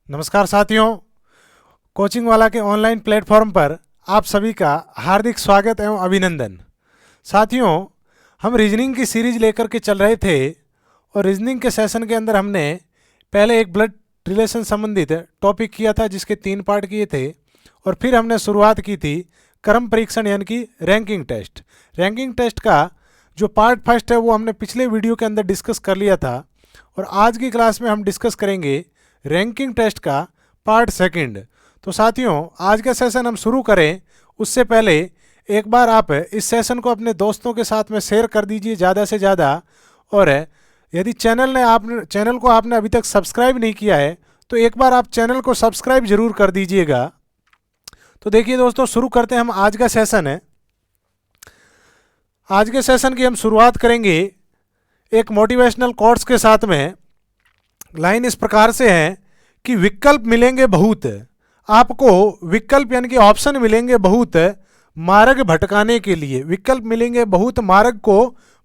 नमस्कार साथियों, कोचिंग वाला के ऑनलाइन प्लेटफॉर्म पर आप सभी का हार्दिक स्वागत एवं अभिनंदन। साथियों, हम रीजनिंग की सीरीज लेकर के चल रहे थे और रीजनिंग के सेशन के अंदर हमने पहले एक ब्लड रिलेशन संबंधित टॉपिक किया था जिसके 3 पार्ट किए थे और फिर हमने शुरुआत की थी क्रम परीक्षण यानी कि रैंकिंग टेस्ट। रैंकिंग टेस्ट का जो पार्ट फर्स्ट है वो हमने पिछले वीडियो के अंदर डिस्कस कर लिया था और आज की क्लास में हम डिस्कस करेंगे रैंकिंग टेस्ट का पार्ट सेकंड। तो साथियों, आज का सेशन हम शुरू करें उससे पहले एक बार आप इस सेशन को अपने दोस्तों के साथ में शेयर कर दीजिए ज़्यादा से ज़्यादा। और यदि चैनल को आपने अभी तक सब्सक्राइब नहीं किया है तो एक बार आप चैनल को सब्सक्राइब जरूर कर दीजिएगा। तो देखिए दोस्तों, शुरू करते हैं हम आज का सेशन है। आज के सेशन की हम शुरुआत करेंगे एक मोटिवेशनल कोट्स के साथ में। लाइन इस प्रकार से है कि विकल्प मिलेंगे बहुत, आपको विकल्प यानी कि ऑप्शन मिलेंगे बहुत मार्ग भटकाने के लिए। विकल्प मिलेंगे बहुत मार्ग को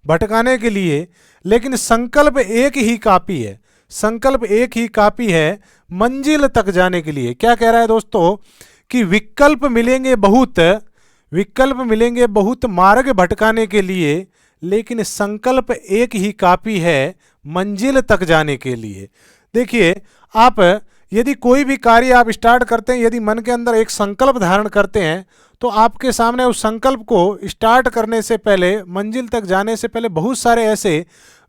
भटकाने के लिए, लेकिन संकल्प एक ही काफी है। संकल्प एक ही काफी है मंजिल तक जाने के लिए। क्या कह रहा है दोस्तों कि विकल्प मिलेंगे बहुत मार्ग भटकाने के लिए, लेकिन संकल्प एक ही काफी है मंजिल तक जाने के लिए। देखिए, आप यदि कोई भी कार्य आप स्टार्ट करते हैं, यदि मन के अंदर एक संकल्प धारण करते हैं तो आपके सामने उस संकल्प को स्टार्ट करने से पहले, मंजिल तक जाने से पहले बहुत सारे ऐसे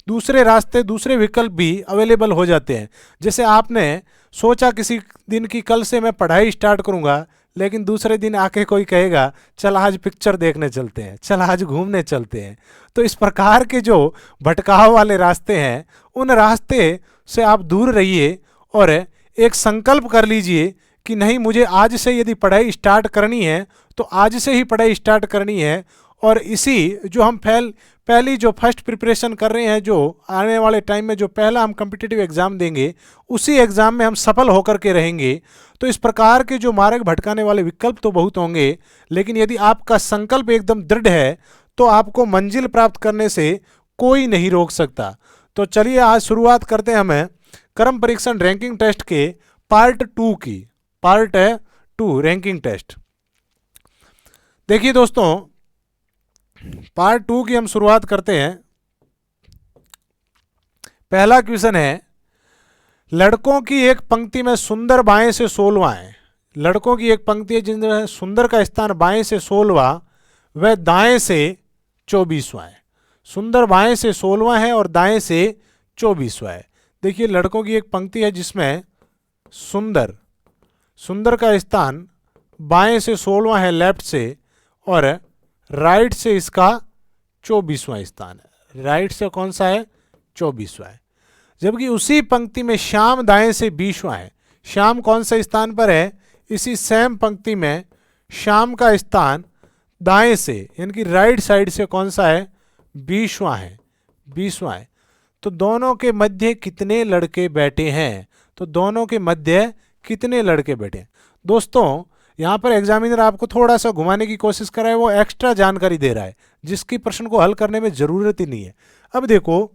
दूसरे रास्ते, दूसरे विकल्प भी अवेलेबल हो जाते हैं। जैसे आपने सोचा किसी दिन की कल से मैं पढ़ाई स्टार्ट करूंगा, लेकिन दूसरे दिन आके कोई कहेगा चल आज पिक्चर देखने चलते हैं, चल आज घूमने चलते हैं। तो इस प्रकार के जो भटकाव वाले रास्ते हैं उन रास्ते से आप दूर रहिए और एक संकल्प कर लीजिए कि नहीं, मुझे आज से यदि पढ़ाई स्टार्ट करनी है तो आज से ही पढ़ाई स्टार्ट करनी है। और इसी जो हम पहली जो फर्स्ट प्रिपरेशन कर रहे हैं, जो आने वाले टाइम में जो पहला हम कॉम्पिटिटिव एग्ज़ाम देंगे उसी एग्ज़ाम में हम सफल होकर के रहेंगे। तो इस प्रकार के जो मार्ग भटकाने वाले विकल्प तो बहुत होंगे, लेकिन यदि आपका संकल्प एकदम दृढ़ है तो आपको मंजिल प्राप्त करने से कोई नहीं रोक सकता। तो चलिए आज शुरुआत करते हैं हमें क्रम परीक्षण रैंकिंग टेस्ट के पार्ट 2 की। Part 2 ranking test. देखिए दोस्तों, पार्ट 2 की हम शुरुआत करते हैं। पहला क्वेश्चन है, लड़कों की एक पंक्ति में सुंदर बाएं से 16वां है। लड़कों की एक पंक्ति है जिनमें सुंदर का स्थान बाएं से 16वां, वह दाएं से 24वां है। सुंदर बाएं से 16वां है और दाएं से 24वां है। देखिए, लड़कों की एक पंक्ति है जिसमें सुंदर का स्थान बाएं से 16वां है लेफ्ट से, और राइट से इसका 24वां स्थान है। राइट से कौन सा है? 24वां है। जबकि उसी पंक्ति में श्याम दाएं से 20वां है। श्याम कौन सा स्थान पर है? इसी सेम पंक्ति में श्याम का स्थान दाएं से यानी कि राइट साइड से कौन सा है? 20वां है। 20वां है। तो दोनों के मध्य कितने लड़के बैठे हैं? तो दोनों के मध्य कितने लड़के बैठे हैं? दोस्तों, यहाँ पर एग्जामिनर आपको थोड़ा सा घुमाने की कोशिश कर रहा है, वो एक्स्ट्रा जानकारी दे रहा है जिसकी प्रश्न को हल करने में जरूरत ही नहीं है। अब देखो,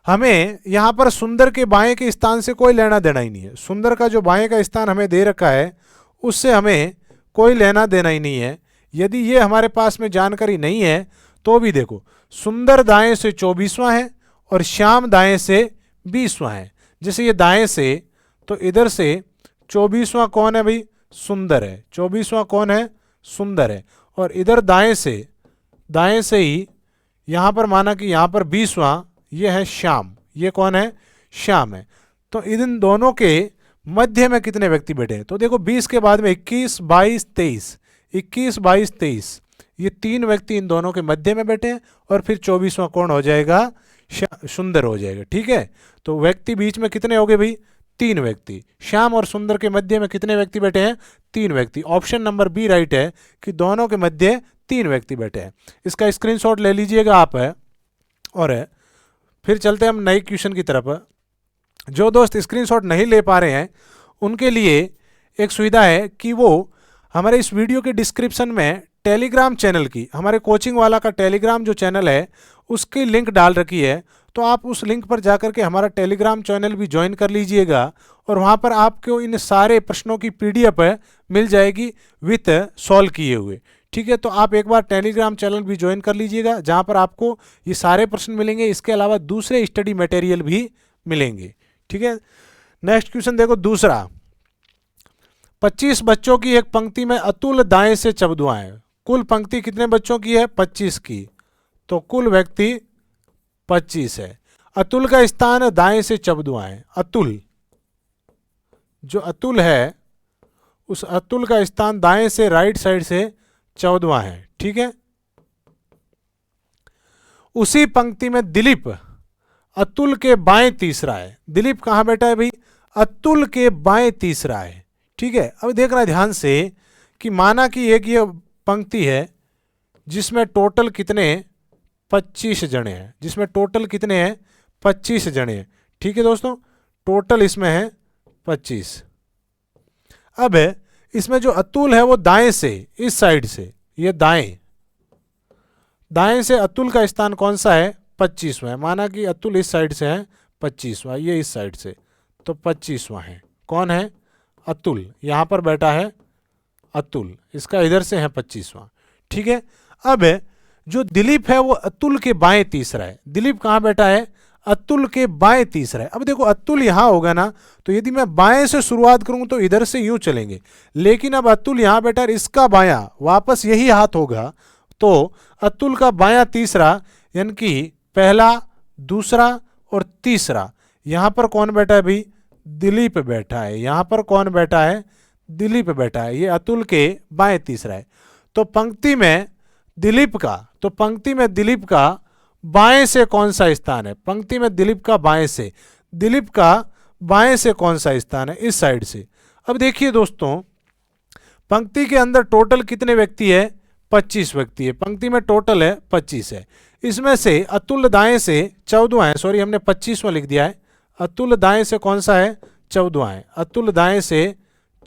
हमें यहाँ पर सुंदर के बाएं के स्थान से कोई लेना देना ही नहीं है। सुंदर का जो बाएं का स्थान हमें दे रखा है उससे हमें कोई लेना देना ही नहीं है। यदि ये हमारे पास में जानकारी नहीं है तो भी देखो, सुंदर दाएं से 24वां है और श्याम दाएं से 20वां है। जैसे ये दाएं से, तो इधर से 24वां कौन है भाई? सुंदर है। 24वां कौन है? सुंदर है। और इधर दाएं से ही यहाँ पर माना कि यहाँ पर 20वां ये है श्याम। ये कौन है? श्याम है। तो इन दोनों के मध्य में कितने व्यक्ति बैठे हैं? तो देखो, 20 के बाद में 21, 22, 23, 21, 22, 23, ये 3 व्यक्ति इन दोनों के मध्य में बैठे हैं और फिर 24वां कौन हो जाएगा? सुंदर हो जाएगा। ठीक है, तो व्यक्ति बीच में कितने हो गए भाई? 3 व्यक्ति। श्याम और सुंदर के मध्य में कितने व्यक्ति बैठे हैं? 3 व्यक्ति। ऑप्शन नंबर बी राइट है कि दोनों के मध्य 3 व्यक्ति बैठे हैं। इसका स्क्रीनशॉट ले लीजिएगा आप है। और फिर चलते हैं हम नए क्वेश्चन की तरफ। जो दोस्त स्क्रीनशॉट नहीं ले पा रहे हैं उनके लिए एक सुविधा है कि वो हमारे इस वीडियो के डिस्क्रिप्शन में टेलीग्राम चैनल की, हमारे कोचिंग वाला का टेलीग्राम जो चैनल है उसकी लिंक डाल रखी है, तो आप उस लिंक पर जाकर के हमारा टेलीग्राम चैनल भी ज्वाइन कर लीजिएगा और वहाँ पर आपको इन सारे प्रश्नों की PDF मिल जाएगी विथ सॉल्व किए हुए। ठीक है, तो आप एक बार टेलीग्राम चैनल भी ज्वाइन कर लीजिएगा, जहाँ पर आपको ये सारे प्रश्न मिलेंगे, इसके अलावा दूसरे स्टडी मटेरियल भी मिलेंगे। ठीक है, नेक्स्ट क्वेश्चन देखो दूसरा। 25 बच्चों की एक पंक्ति में अतुल दाएं से चबदुआएं। कुल पंक्ति कितने बच्चों की है? 25 की, तो कुल व्यक्ति 25 है। अतुल का स्थान दाएं से चबदुआएं। अतुल, जो अतुल है उस अतुल का स्थान दाएं से राइट साइड से 14वां है। ठीक है, उसी पंक्ति में दिलीप अतुल के बाएं तीसरा है। दिलीप कहां बैठा है भाई? अतुल के बाएं तीसरा है। ठीक है, अब देखना ध्यान से कि माना कि एक ये पंक्ति है जिसमें टोटल कितने 25 जने हैं, जिसमें टोटल कितने हैं 25 जने हैं। ठीक है दोस्तों, टोटल इसमें है 25। अब इसमें जो अतुल है वो दाएं से, इस साइड से, ये दाएं से अतुल का स्थान कौन सा है? 25वां है। माना कि अतुल इस साइड से है 25वां, ये इस साइड से, तो 25वां है। कौन है? अतुल। यहां पर बैठा है अतुल, इसका इधर से है 25वां। ठीक है, अब जो दिलीप है वो अतुल के बाएं तीसरा है। दिलीप कहां बैठा है? अतुल के बाएं तीसरा है। अब देखो अतुल यहां होगा ना, तो यदि मैं बाएं से शुरुआत करूं तो इधर से यूं चलेंगे, लेकिन अब अतुल यहां बैठा है, इसका बायां वापस यही हाथ होगा, तो अतुल का बायां तीसरा यानी कि पहला, दूसरा और तीसरा, यहां पर कौन बैठा है भाई? दिलीप बैठा है। यहां पर कौन बैठा है? दिलीप बैठा है। ये अतुल के बाएं तीसरा है। तो पंक्ति में दिलीप का बाएं से कौन सा स्थान है? पंक्ति में दिलीप का बाएं से कौन सा स्थान है? इस साइड से। अब देखिए दोस्तों, पंक्ति के अंदर टोटल कितने व्यक्ति है? 25 व्यक्ति है। पंक्ति में टोटल है 25 है। इसमें से अतुल दाएं से 14वां है, सॉरी हमने 25वां लिख दिया है। अतुल दाएं से कौन सा है? 14वां है। अतुल दाएं से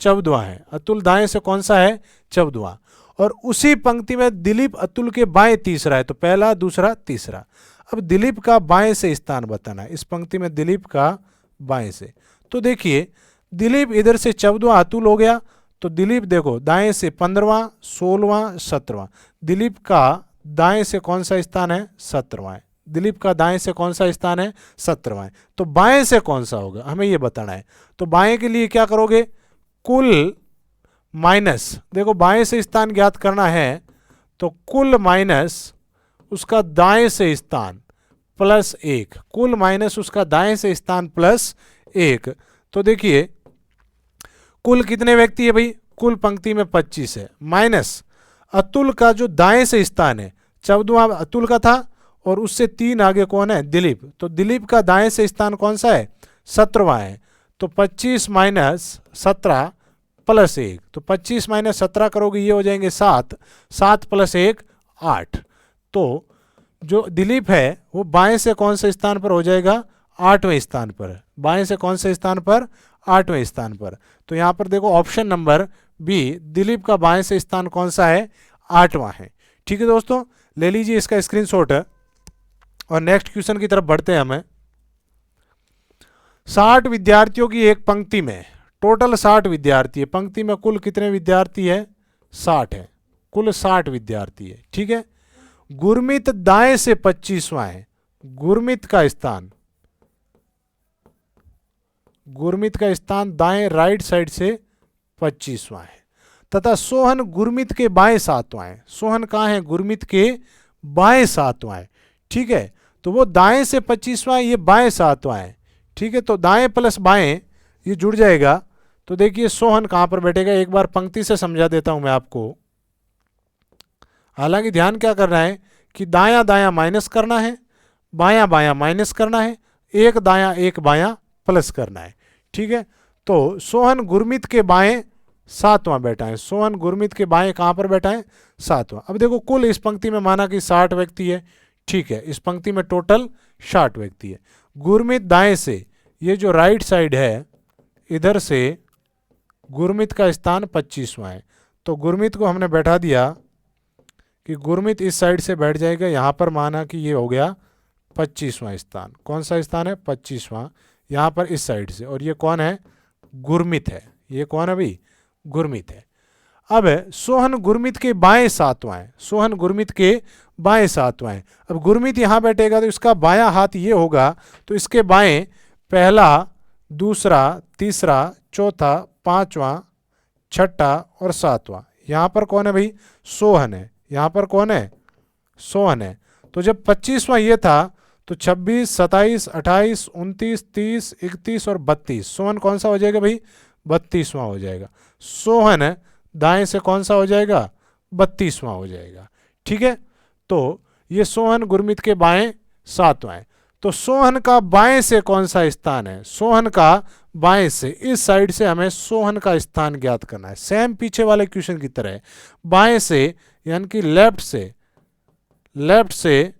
14वां है। अतुल दाएं से कौन सा है? 14वां। और उसी पंक्ति में दिलीप अतुल के बाएं तीसरा है, तो पहला, दूसरा, तीसरा। अब दिलीप का बाएं से स्थान बताना है। इस पंक्ति में दिलीप का बाएं से, तो देखिए दिलीप इधर से 14वां अतुल हो गया, तो दिलीप देखो दाएं से 15वां, 16वां, 17वां। दिलीप का दाएं से कौन सा स्थान है? 17वां है। दिलीप का दाएं से कौन सा स्थान है? 17वां है। तो बाएं से कौन सा होगा हमें ये बताना है। तो बाएं के लिए क्या करोगे? कुल माइनस, देखो बाएं से स्थान ज्ञात करना है, तो कुल माइनस उसका दाएं से स्थान प्लस 1। कुल माइनस उसका दाएं से स्थान प्लस 1। तो देखिए कुल कितने व्यक्ति है भाई? कुल पंक्ति में 25 है, माइनस अतुल का जो दाएं से स्थान है 14वां अतुल का था, और उससे 3 आगे कौन है? दिलीप। तो दिलीप का दाएं से स्थान कौन सा है? 17वां है। तो 25 माइनस 17 प्लस 1, तो 25 माइनस 17 करोगे ये हो जाएंगे 7, 7 प्लस 1 8। तो जो दिलीप है वो बाएं से कौन से स्थान पर हो जाएगा? 8वें स्थान पर। बाएं से कौन से स्थान पर? 8वें स्थान पर। तो यहां पर देखो ऑप्शन नंबर बी, दिलीप का बाएं से स्थान कौन सा है? 8वां है। ठीक है दोस्तों, ले लीजिए इसका स्क्रीनशॉट और नेक्स्ट क्वेश्चन की तरफ बढ़ते हैं। हमें 60 विद्यार्थियों की एक पंक्ति में, टोटल 60 विद्यार्थी है। पंक्ति में कुल कितने विद्यार्थी है? 60 है। कुल 60 विद्यार्थी है। ठीक है, गुरमीत दाएं से 25वां है। गुरमीत का स्थान दाएं राइट साइड से 25वां है, तथा सोहन गुरमीत के बाएं 7वां है। सोहन कहाँ है? गुरमीत के बाएं 7वां है। ठीक है, तो वो दाएं से 25वां, ये बाएं 7वां है। ठीक है, तो दाएं प्लस बाएं ये जुड़ जाएगा। तो देखिए सोहन कहां पर बैठेगा, एक बार पंक्ति से समझा देता हूं मैं आपको। हालांकि ध्यान क्या करना है कि दायां दायां माइनस करना है, बायां बायां माइनस करना है, एक दायां एक बायां प्लस करना है। ठीक है, तो सोहन गुरमीत के बाएं 7वां बैठा है। सोहन गुरमीत के बाएं कहां पर बैठा है? 7वां। अब देखो कुल इस पंक्ति में माना कि 60 व्यक्ति है। ठीक है, इस पंक्ति में टोटल 60 व्यक्ति है। गुरमीत दाएं से, ये जो राइट साइड है इधर से गुरमीत का स्थान 25वां है। तो गुरमीत को हमने बैठा दिया कि गुरमीत इस साइड से बैठ जाएगा, यहाँ पर माना कि ये हो गया 25वां स्थान। कौन सा स्थान है? 25वां, यहाँ पर इस साइड से। और ये कौन है? गुरमीत है। ये कौन है भाई? गुरमीत है। अब सोहन गुरमीत के बाएं सातवां है। सोहन गुरमीत के बाएं सातवां है। अब गुरमीत यहाँ बैठेगा तो इसका बायां हाथ ये होगा, तो इसके बाएं पहला, दूसरा, तीसरा, चौथा, पांचवा, छठा और सातवां। यहाँ पर कौन है भाई? सोहन है। यहाँ पर कौन है? सोहन है। तो जब 25वां ये था तो 26, 27, 28, 29, 30, 31 और 32। सोहन कौन सा हो जाएगा भाई? 32वां हो जाएगा। सोहन दाएं से कौन सा हो जाएगा? 32वां हो जाएगा। ठीक है, तो ये सोहन गुरमीत के बाएं सातवां है। तो सोहन का बाएं से कौन सा स्थान है? सोहन का बाएं से, इस साइड से हमें सोहन का स्थान ज्ञात करना है। सेम पीछे वाले क्वेश्चन की तरह बाएं से यानी कि लेफ्ट से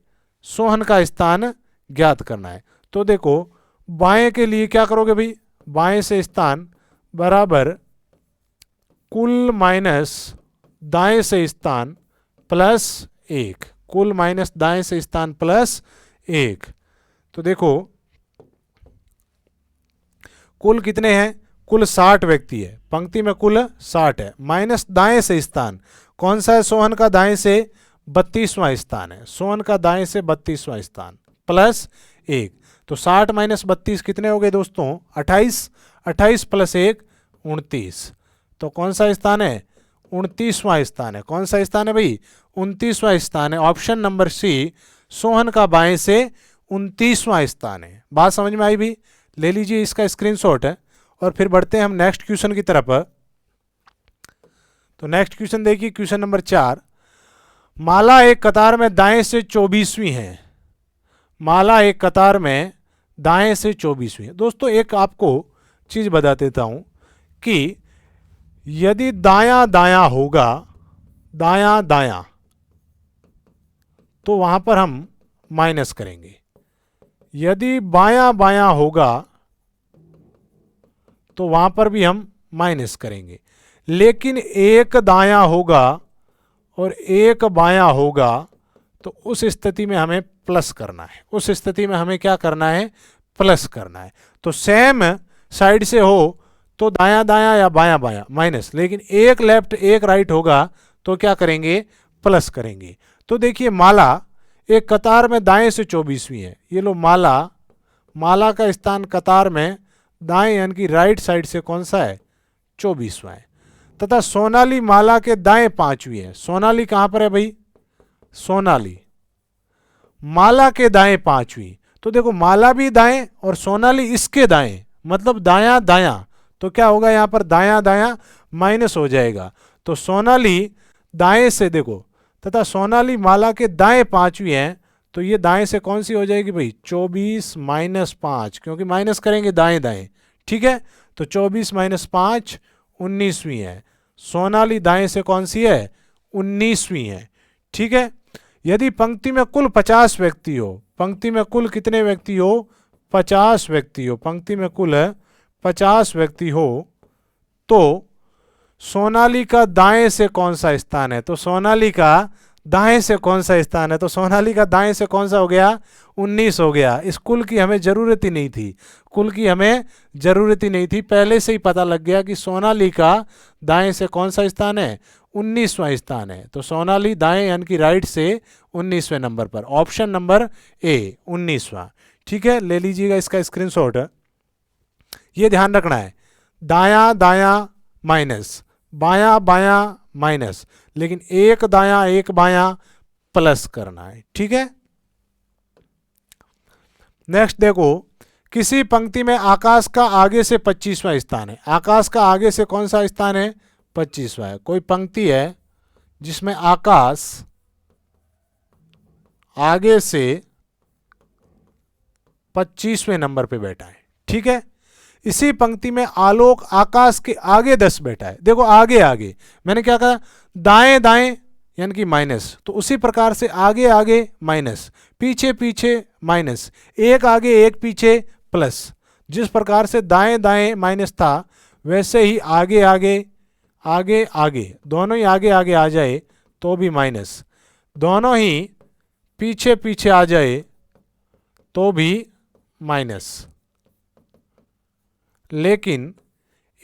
सोहन का स्थान ज्ञात करना है। तो देखो बाएं के लिए क्या करोगे भाई? बाएं से स्थान बराबर कुल माइनस दाएं से स्थान प्लस 1। कुल माइनस दाएं से स्थान प्लस 1। तो देखो कुल कितने हैं? कुल 60 व्यक्ति है। पंक्ति में कुल 60 है। माइनस दाएं से स्थान कौन सा है? सोहन का दाएं से 32वां स्थान है। सोहन का दाएं से 32वां स्थान प्लस 1। तो 60 माइनस 32 कितने हो गए दोस्तों? 28। 28 प्लस 1 29। तो कौन सा स्थान है? 29वां स्थान है। कौन सा स्थान है भाई? 29वां स्थान है। ऑप्शन नंबर सी, सोहन का बाएं से 29वां स्थान है। बात समझ में आई भी? ले लीजिए इसका स्क्रीनशॉट है और फिर बढ़ते हैं हम नेक्स्ट क्वेश्चन की तरफ। तो नेक्स्ट क्वेश्चन देखिए, क्वेश्चन नंबर 4। माला एक कतार में दाएं से 24वीं है। माला एक कतार में दाएं से 24वीं है। दोस्तों एक आपको चीज बता देता हूं कि यदि दायां दायां होगा, दायां दायां, तो वहां पर हम माइनस करेंगे। यदि बायां बायां होगा तो वहां पर भी हम माइनस करेंगे। लेकिन एक दायां होगा और एक बायां होगा तो उस स्थिति में हमें प्लस करना है। उस स्थिति में हमें क्या करना है? प्लस करना है। तो सेम साइड से हो तो दायां दायां या बायां बायां माइनस, लेकिन एक लेफ्ट एक राइट होगा तो क्या करेंगे? प्लस करेंगे। तो देखिए माला एक कतार में दाएं से 24वीं है। ये लो माला, माला का स्थान कतार में दाएं यानी कि राइट साइड से कौन सा है? 24वां है। तथा सोनाली माला के दाएं 5वीं है। सोनाली कहां पर है भाई? सोनाली माला के दाएं 5वीं। तो देखो माला भी दाएं और सोनाली इसके दाएं, मतलब दायां दायां। तो क्या होगा? यहां पर दायां दायां माइनस हो जाएगा। तो सोनाली दाएं से देखो, तथा सोनाली माला के दाएं 5वीं है। तो ये दाएं से कौन सी हो जाएगी भाई? 24 माइनस 5, क्योंकि माइनस करेंगे दाएं दाएं। ठीक है, तो 24 माइनस 5 19वीं है। सोनाली दाएं से कौन सी है? 19वीं है। ठीक है, यदि पंक्ति में कुल 50 व्यक्ति हो, पंक्ति में कुल कितने व्यक्ति हो? 50 व्यक्ति हो। पंक्ति में कुल 50 व्यक्ति हो तो सोनाली का दाएं से कौन सा स्थान है? तो सोनाली का दाएं से कौन सा स्थान है? तो सोनाली का दाएं से कौन सा हो गया? 19 हो गया। इस कुल की हमें जरूरत ही नहीं थी। कुल की हमें जरूरत ही नहीं थी, पहले से ही पता लग गया कि सोनाली का दाएं से कौन सा स्थान है? 19वां स्थान है। तो सोनाली दाएं यानी कि राइट से 19वें नंबर पर। ऑप्शन नंबर ए 19वां। ठीक है, ले लीजिएगा इसका स्क्रीनशॉट। ये ध्यान रखना है, दायां दायां माइनस, बायां बायां माइनस, लेकिन एक दायां एक बायां प्लस करना है। ठीक है, नेक्स्ट देखो, किसी पंक्ति में आकाश का आगे से 25वां स्थान है। आकाश का आगे से कौन सा स्थान है? 25वां है। कोई पंक्ति है जिसमें आकाश आगे से 25वें नंबर पे बैठा है। ठीक है, इसी पंक्ति में आलोक आकाश के आगे 10 बैठा है। देखो आगे आगे मैंने क्या कहा? दाएं दाएं यानी कि माइनस, तो उसी प्रकार से आगे आगे माइनस, पीछे पीछे माइनस, एक आगे एक पीछे प्लस। जिस प्रकार से दाएं दाएं माइनस था वैसे ही आगे आगे आगे आगे, दोनों ही आगे आगे आ जाए तो भी माइनस, दोनों ही पीछे पीछे आ जाए तो भी माइनस, लेकिन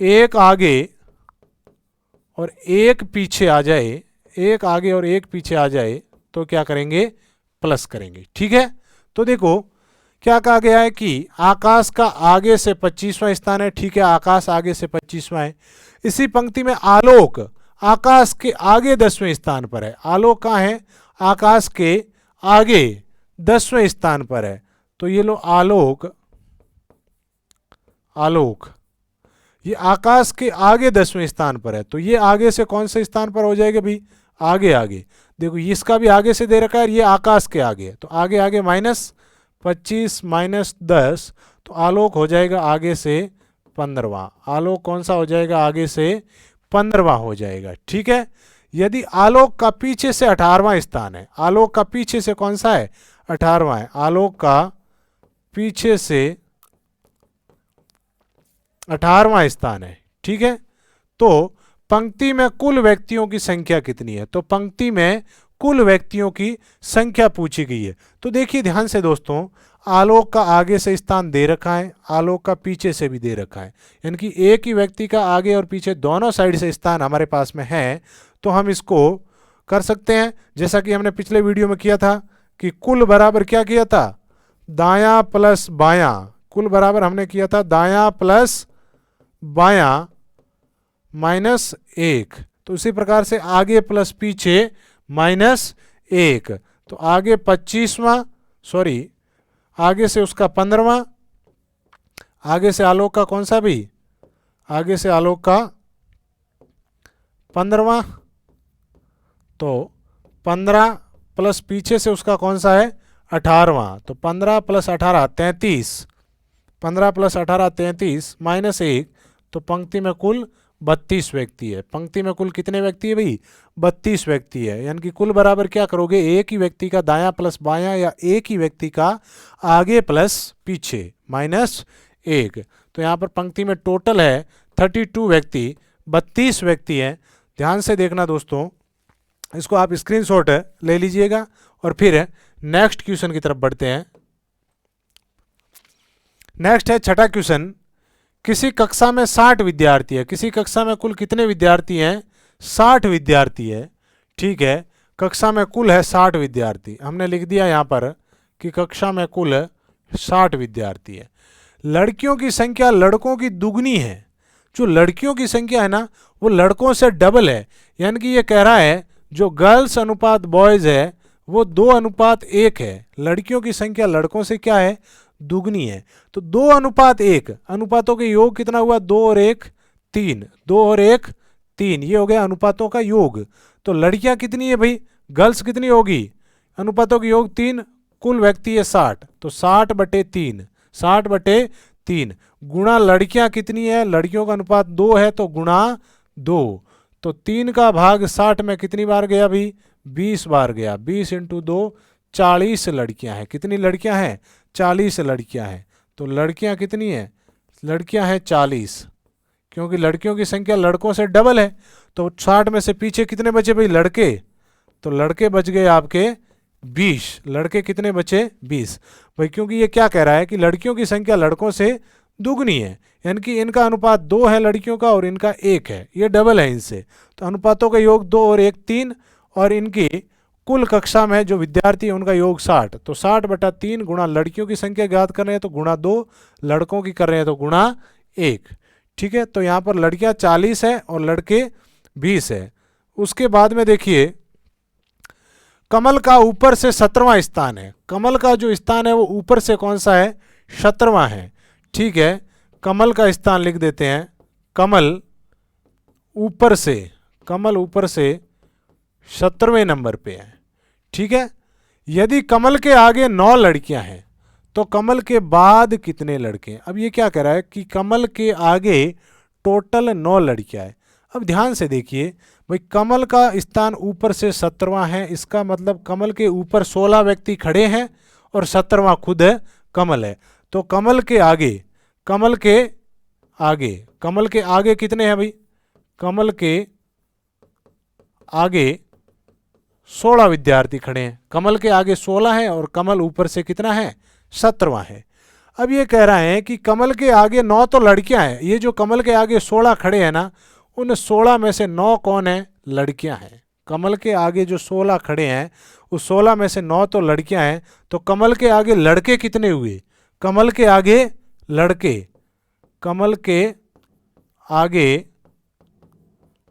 एक आगे और एक पीछे आ जाए, एक आगे और एक पीछे आ जाए तो क्या करेंगे, प्लस करेंगे। ठीक है, तो देखो क्या कहा गया है कि आकाश का आगे से 25वां स्थान है। ठीक है, आकाश आगे से 25वां है। इसी पंक्ति में आलोक आकाश के आगे 10वें स्थान पर है। आलोक कहाँ है, आकाश के आगे 10वें स्थान पर है। तो ये लो आलोक, आलोक ये आकाश के आगे 10वें स्थान पर है। तो ये आगे से कौन से स्थान पर हो जाएगा भाई, आगे आगे। देखो इसका भी आगे से दे रखा है, ये आकाश के आगे, तो आगे आगे माइनस 25 माइनस 10, तो आलोक हो जाएगा आगे से 15वां। आलोक कौन सा हो जाएगा, आगे से 15वां हो जाएगा। ठीक है, यदि आलोक का पीछे से 18वां स्थान है, आलोक का पीछे से कौन सा है, 18वां है। आलोक का पीछे से 18वां स्थान है। ठीक है, तो पंक्ति में कुल व्यक्तियों की संख्या कितनी है, तो पंक्ति में कुल व्यक्तियों की संख्या पूछी गई है। तो देखिए ध्यान से दोस्तों, आलोक का आगे से स्थान दे रखा है, आलोक का पीछे से भी दे रखा है, यानी कि एक ही व्यक्ति का आगे और पीछे दोनों साइड से स्थान हमारे पास में है। तो हम इसको कर सकते हैं जैसा कि हमने पिछले वीडियो में किया था कि कुल बराबर क्या किया था, दायां प्लस बायां। कुल बराबर हमने किया था दायां प्लस बायां माइनस 1। तो उसी प्रकार से आगे प्लस पीछे माइनस 1। तो आगे 25वां, सॉरी आगे से उसका 15वां, आगे से आलोक का कौन सा भी, आगे से आलोक का 15वां, तो 15 प्लस पीछे से उसका कौन सा है, 18वां। तो 15 प्लस 18 33, 15 प्लस 18 33 माइनस 1। तो पंक्ति में कुल 32 व्यक्ति है। पंक्ति में कुल कितने व्यक्ति है भाई, 32 व्यक्ति है। यानी कि कुल बराबर क्या करोगे, एक ही व्यक्ति का दायां प्लस बायां या एक ही व्यक्ति का आगे प्लस पीछे माइनस 1। तो यहाँ पर पंक्ति में टोटल है 32 व्यक्ति, 32 व्यक्ति हैं। ध्यान से देखना दोस्तों, इसको आप स्क्रीनशॉट ले लीजिएगा और फिर नेक्स्ट क्वेश्चन की तरफ बढ़ते हैं। नेक्स्ट है छठा क्वेश्चन, किसी कक्षा में 60 विद्यार्थी है। किसी कक्षा में कुल कितने विद्यार्थी हैं, 60 विद्यार्थी है। ठीक है, कक्षा में कुल है 60 विद्यार्थी। हमने लिख दिया यहाँ पर कि कक्षा में कुल 60 विद्यार्थी है। लड़कियों की संख्या लड़कों की दुगनी है। जो लड़कियों की संख्या है ना वो लड़कों से डबल है। यानी कि ये कह रहा है जो गर्ल्स अनुपात बॉयज है वो 2:1 है। लड़कियों की संख्या लड़कों से क्या है, दुगनी है। तो 2:1, अनुपातों के योग कितना हुआ, 2 और 1 3, 2 और 1 3, ये हो गया अनुपातों का योग। तो लड़कियां कितनी है भाई, गर्ल्स कितनी होगी, अनुपातों के योग 3, कुल व्यक्ति है 60, तो 60/3, 60/3 गुणा लड़कियां कितनी है, लड़कियों का अनुपात 2 है तो गुणा 2। तो 3 का भाग 60 में कितनी बार गया भाई, 20 बार गया। 20 × 2 40 लड़कियां हैं। कितनी लड़कियां हैं, 40 लड़कियां हैं। तो लड़कियां कितनी हैं, लड़कियां हैं 40, क्योंकि लड़कियों की संख्या लड़कों से डबल है। तो 60 में से पीछे कितने बचे भाई, लड़के, तो लड़के बच गए आपके 20। लड़के कितने बचे, 20 भाई, क्योंकि ये क्या कह रहा है कि लड़कियों की संख्या लड़कों से दुगनी है। यानी कि इनका अनुपात 2 है लड़कियों का और इनका 1 है, ये डबल है इनसे। तो अनुपातों का योग 2 और 1 3, और इनकी कुल कक्षा में जो विद्यार्थी है उनका योग 60। तो 60/3 गुणा लड़कियों की संख्या ज्ञात कर रहे हैं तो गुणा 2, लड़कों की कर रहे हैं तो गुणा 1। ठीक है, तो यहाँ पर लड़कियां 40 है और लड़के 20 है। उसके बाद में देखिए कमल का ऊपर से 17वां स्थान है। कमल का जो स्थान है वो ऊपर से कौन सा है, 17वां है। ठीक है, कमल का स्थान लिख देते हैं, कमल ऊपर से, कमल ऊपर से 17वें नंबर पे है। ठीक है, यदि कमल के आगे 9 लड़कियां हैं तो कमल के बाद कितने लड़के हैं। अब ये क्या कह रहा है कि कमल के आगे टोटल 9 लड़कियां हैं। अब ध्यान से देखिए भाई, कमल का स्थान ऊपर से 17वां है, इसका मतलब कमल के ऊपर 16 व्यक्ति खड़े हैं और 17वां खुद है कमल है। तो कमल के आगे, कमल के आगे, कमल के आगे कितने हैं भाई, कमल के आगे 16 विद्यार्थी खड़े हैं। कमल के आगे 16 है और कमल ऊपर से कितना है, 17वां है। अब ये कह रहा है कि कमल के आगे 9 तो लड़कियां हैं। ये जो कमल के आगे 16 खड़े हैं ना, उन 16 में से 9 कौन है, लड़कियां हैं। कमल के आगे जो 16 खड़े हैं उस 16 में से 9 तो लड़कियां हैं। तो कमल के आगे लड़के कितने हुए, कमल के आगे लड़के, कमल के आगे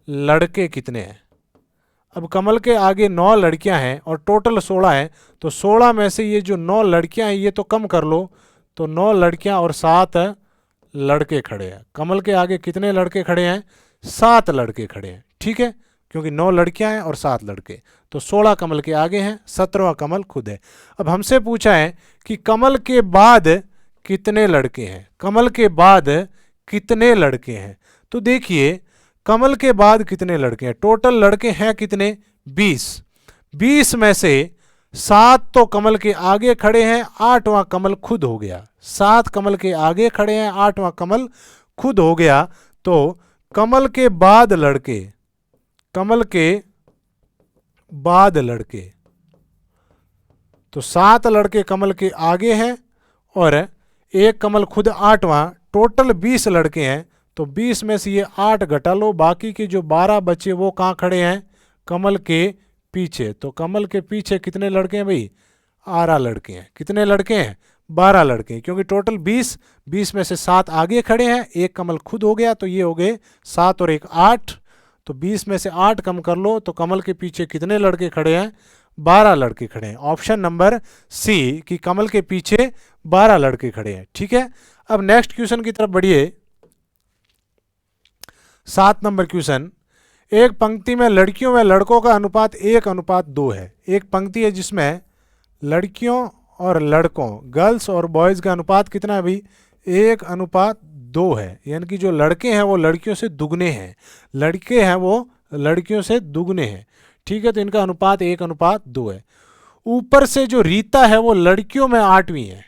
लड़के कितने हैं। अब कमल के आगे 9 लड़कियां हैं और टोटल 16 है, तो 16 में से ये जो 9 लड़कियां हैं ये तो कम कर लो, तो 9 लड़कियां और 7 लड़के खड़े हैं। कमल के आगे कितने लड़के खड़े हैं, 7 लड़के खड़े हैं। ठीक है, क्योंकि 9 लड़कियां हैं और 7 लड़के, तो 16 कमल के आगे हैं, 17वां कमल खुद है। अब हमसे पूछा है कि कमल के बाद कितने लड़के हैं, कमल के बाद कितने लड़के हैं। तो देखिए कमल के बाद कितने लड़के हैं, टोटल लड़के हैं कितने, 20। 20 में से 7 तो कमल के आगे खड़े हैं, 8वां कमल खुद हो गया। 7 कमल के आगे खड़े हैं, 8वां कमल खुद हो गया। तो कमल के बाद लड़के, कमल के बाद लड़के, तो 7 लड़के कमल के आगे हैं और एक कमल खुद 8वां, टोटल 20 लड़के हैं। तो 20 में से ये 8 घटा लो, बाकी के जो 12 बचे वो कहाँ खड़े हैं, कमल के पीछे। तो कमल के पीछे कितने लड़के हैं भाई, 12 लड़के हैं। कितने लड़के हैं, 12 लड़के हैं, क्योंकि टोटल 20 में से 7 आगे खड़े हैं, एक कमल खुद हो गया, तो ये हो गए 7 और 1 8। तो 20 में से 8 कम कर लो, तो कमल के पीछे कितने लड़के खड़े हैं, 12 लड़के खड़े हैं। ऑप्शन नंबर सी कि कमल के पीछे 12 लड़के खड़े हैं। ठीक है, अब नेक्स्ट क्वेश्चन की तरफ बढ़िए। 7 नंबर क्वेश्चन, एक पंक्ति में लड़कियों में लड़कों का अनुपात 1:2 है। एक पंक्ति है जिसमें लड़कियों और लड़कों, गर्ल्स और बॉयज का अनुपात कितना है भाई, 1:2 है। यानी कि जो लड़के हैं वो लड़कियों से दुगने हैं, लड़के हैं वो लड़कियों से दुगने हैं। ठीक है, तो इनका अनुपात 1:2 है। ऊपर से जो रीता है वो लड़कियों में 8वीं है।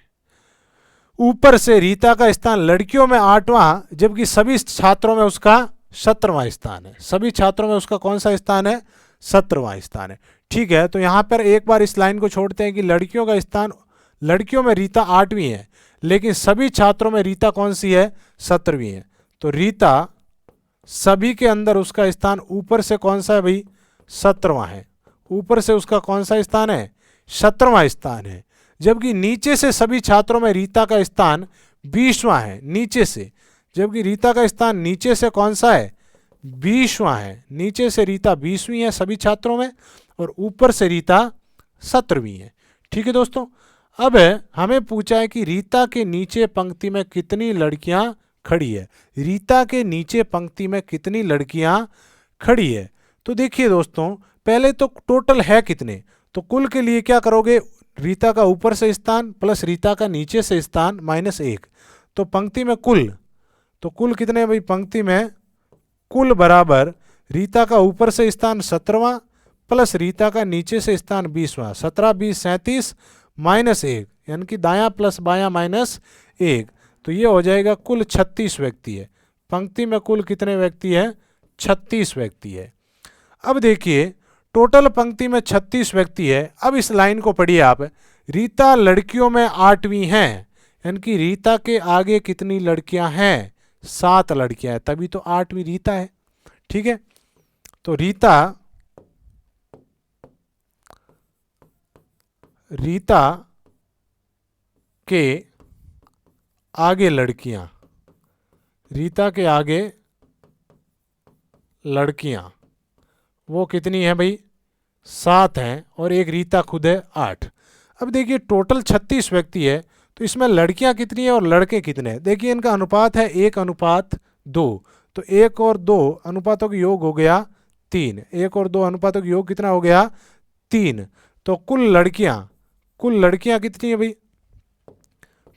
ऊपर से रीता का स्थान लड़कियों में 8वां, जबकि सभी छात्रों में उसका 17वां स्थान है। सभी छात्रों में उसका कौन सा स्थान है, 17वां स्थान है। ठीक है, तो यहां पर एक बार इस लाइन को छोड़ते हैं कि लड़कियों का स्थान, लड़कियों में रीता 8वीं है, लेकिन सभी छात्रों में रीता कौन सी है, 17वीं है। तो रीता सभी के अंदर उसका स्थान ऊपर से कौन सा है भाई, 17वां है। ऊपर से उसका कौन सा स्थान है, 17वां स्थान है। जबकि नीचे से सभी छात्रों में रीता का स्थान 20वां है, नीचे से। जबकि रीता का स्थान नीचे से कौन सा है, 20वां है। नीचे से रीता 20वीं है सभी छात्रों में, और ऊपर से रीता 17वीं है। ठीक है दोस्तों, अब हमें पूछा है कि रीता के नीचे पंक्ति में कितनी लड़कियां खड़ी है। रीता के नीचे पंक्ति में कितनी लड़कियां खड़ी है। तो देखिए दोस्तों, पहले तो टोटल है कितने, तो कुल के लिए क्या करोगे, रीता का ऊपर से स्थान प्लस रीता का नीचे से स्थान -1। तो पंक्ति में कुल, तो कुल कितने हैं भाई, पंक्ति में कुल बराबर रीता का ऊपर से स्थान 17वां प्लस रीता का नीचे से स्थान 20वां। 17 20 37 -1, यानी कि दायां प्लस बायां -1। तो ये हो जाएगा कुल 36 व्यक्ति है। पंक्ति में कुल कितने व्यक्ति हैं, 36 व्यक्ति है। अब देखिए टोटल पंक्ति में 36 व्यक्ति है। अब इस लाइन को पढ़िए आप, रीता लड़कियों में 8वीं हैं, यानी कि रीता के आगे कितनी लड़कियां हैं, 7 लड़कियां हैं, तभी तो 8वीं रीता है। ठीक है, तो रीता के आगे लड़कियां, रीता के आगे लड़कियां वो कितनी है भाई, 7 हैं, और एक रीता खुद है 8। अब देखिए टोटल 36 व्यक्ति है, तो इसमें लड़कियां कितनी है और लड़के कितने हैं। देखिए इनका अनुपात है 1:2, तो 1 और 2 अनुपातों का योग हो गया 3। 1 और 2 अनुपातों का योग कितना हो गया, 3। तो कुल लड़कियां कितनी है भाई,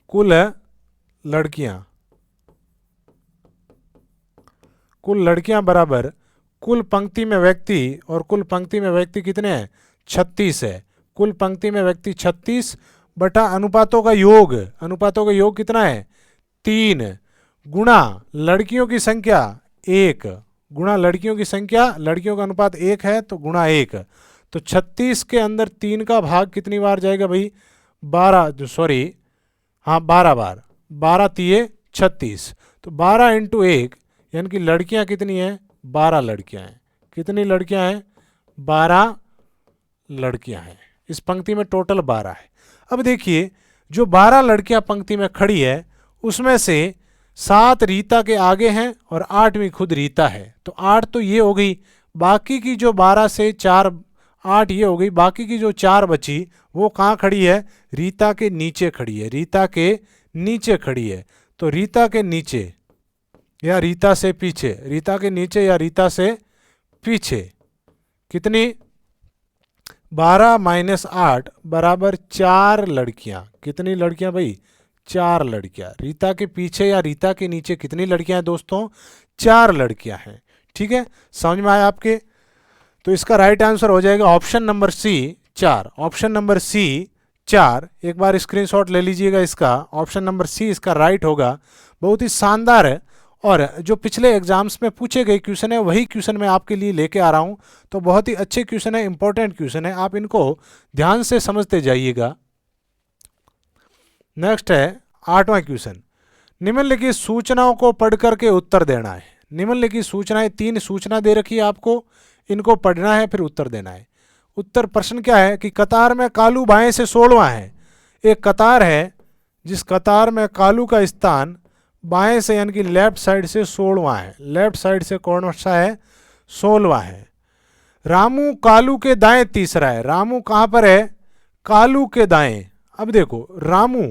कुल लड़कियां बराबर कुल पंक्ति में व्यक्ति, और कुल पंक्ति में व्यक्ति कितने हैं, 36 है। कुल पंक्ति में व्यक्ति 36 बटा अनुपातों का योग, अनुपातों का योग कितना है, 3 गुणा लड़कियों की संख्या 1, गुणा लड़कियों की संख्या, लड़कियों का अनुपात 1 है तो गुणा 1, तो 36 के अंदर 3 का भाग कितनी बार जाएगा भाई? 12, सॉरी हाँ 12 बार, 12 तिये 36, तो 12 इंटू 1, यानी कि लड़कियां कितनी हैं? 12 लड़कियां हैं। कितनी लड़कियां हैं? 12 लड़कियां हैं। इस पंक्ति में टोटल 12 है। अब देखिए, जो 12 लड़कियां पंक्ति में खड़ी है उसमें से 7 रीता के आगे हैं और 8वीं खुद रीता है, तो 8 तो ये हो गई। बाकी की जो 12 से 4, 8 ये हो गई। बाकी की जो 4 बची वो कहाँ खड़ी है? रीता के नीचे खड़ी है। रीता के नीचे खड़ी है। तो रीता के नीचे या रीता से पीछे, रीता के नीचे या रीता से पीछे कितनी? 12 माइनस 8 बराबर 4 लड़कियां। कितनी लड़कियां भाई? 4 लड़कियां। रीता के पीछे या रीता के नीचे कितनी लड़कियां हैं दोस्तों? 4 लड़कियां हैं। ठीक है, समझ में आया आपके? तो इसका राइट आंसर हो जाएगा option number C 4। Option number C 4, एक बार स्क्रीनशॉट ले लीजिएगा इसका। ऑप्शन नंबर सी इसका राइट होगा। बहुत ही शानदार है, और जो पिछले एग्जाम्स में पूछे गए क्वेश्चन है वही क्वेश्चन मैं आपके लिए लेके आ रहा हूं। तो बहुत ही अच्छे क्वेश्चन है, इंपॉर्टेंट क्वेश्चन है, आप इनको ध्यान से समझते जाइएगा। नेक्स्ट है 8वां क्वेश्चन। निम्नलिखित सूचनाओं को पढ़ करके उत्तर देना है। निम्नलिखित सूचनाएं, 3 सूचना दे रखी है आपको, इनको पढ़ना है फिर उत्तर देना है। उत्तर प्रश्न क्या है कि कतार में कालू बाएं से 16वां है। एक कतार है जिस कतार में कालू का स्थान बाएं से यानी कि लेफ्ट साइड से 16वां है। लेफ्ट साइड से कौन सा है? 16वां है। रामू कालू के दाएं तीसरा है। रामू कहां पर है? कालू के दाएं। अब देखो, रामू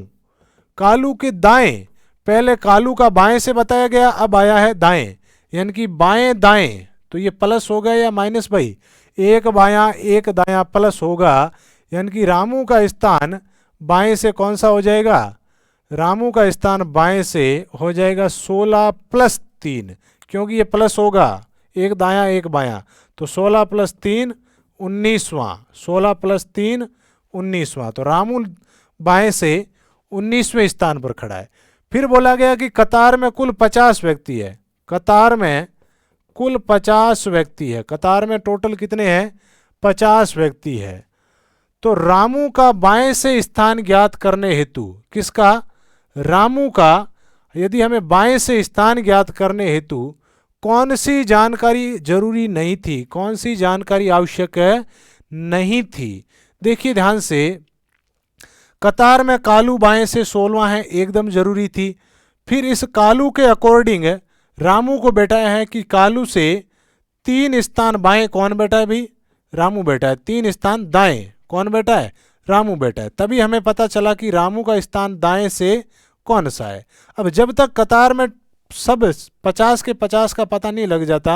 कालू के दाएं, पहले कालू का बाएं से बताया गया, अब आया है दाएं, यानी कि बाएं दाएं। तो ये प्लस होगा या माइनस भाई? एक बायां एक दायां प्लस होगा, यानी कि रामू का स्थान बाएं से कौन सा हो जाएगा? रामू का स्थान बाएं से हो जाएगा 16 प्लस 3, क्योंकि ये प्लस होगा, एक दायां एक बायां, तो 16 प्लस 3 19वां। 16 प्लस 3 19वां। तो रामू बाएं से 19वें स्थान पर खड़ा है। फिर बोला गया कि कतार में कुल 50 व्यक्ति है। कतार में कुल 50 व्यक्ति है। कतार में टोटल कितने हैं? 50 व्यक्ति है। तो रामू का बाएं से स्थान ज्ञात करने हेतु, किसका? रामू का। यदि हमें बाएं से स्थान ज्ञात करने हेतु कौन सी जानकारी जरूरी नहीं थी? कौन सी जानकारी आवश्यक नहीं थी? देखिए ध्यान से, कतार में कालू बाएं से 16वां है, एकदम जरूरी थी। फिर इस कालू के अकॉर्डिंग रामू को बैठाया है कि कालू से 3 स्थान बाएं कौन बैठा है भाई? रामू बैठा है। 3 स्थान दाएं कौन बैठा है? रामू बैठा है। तभी हमें पता चला कि रामू का स्थान दाएं से कौन सा है। अब जब तक कतार में सब 50 के 50 का पता नहीं लग जाता,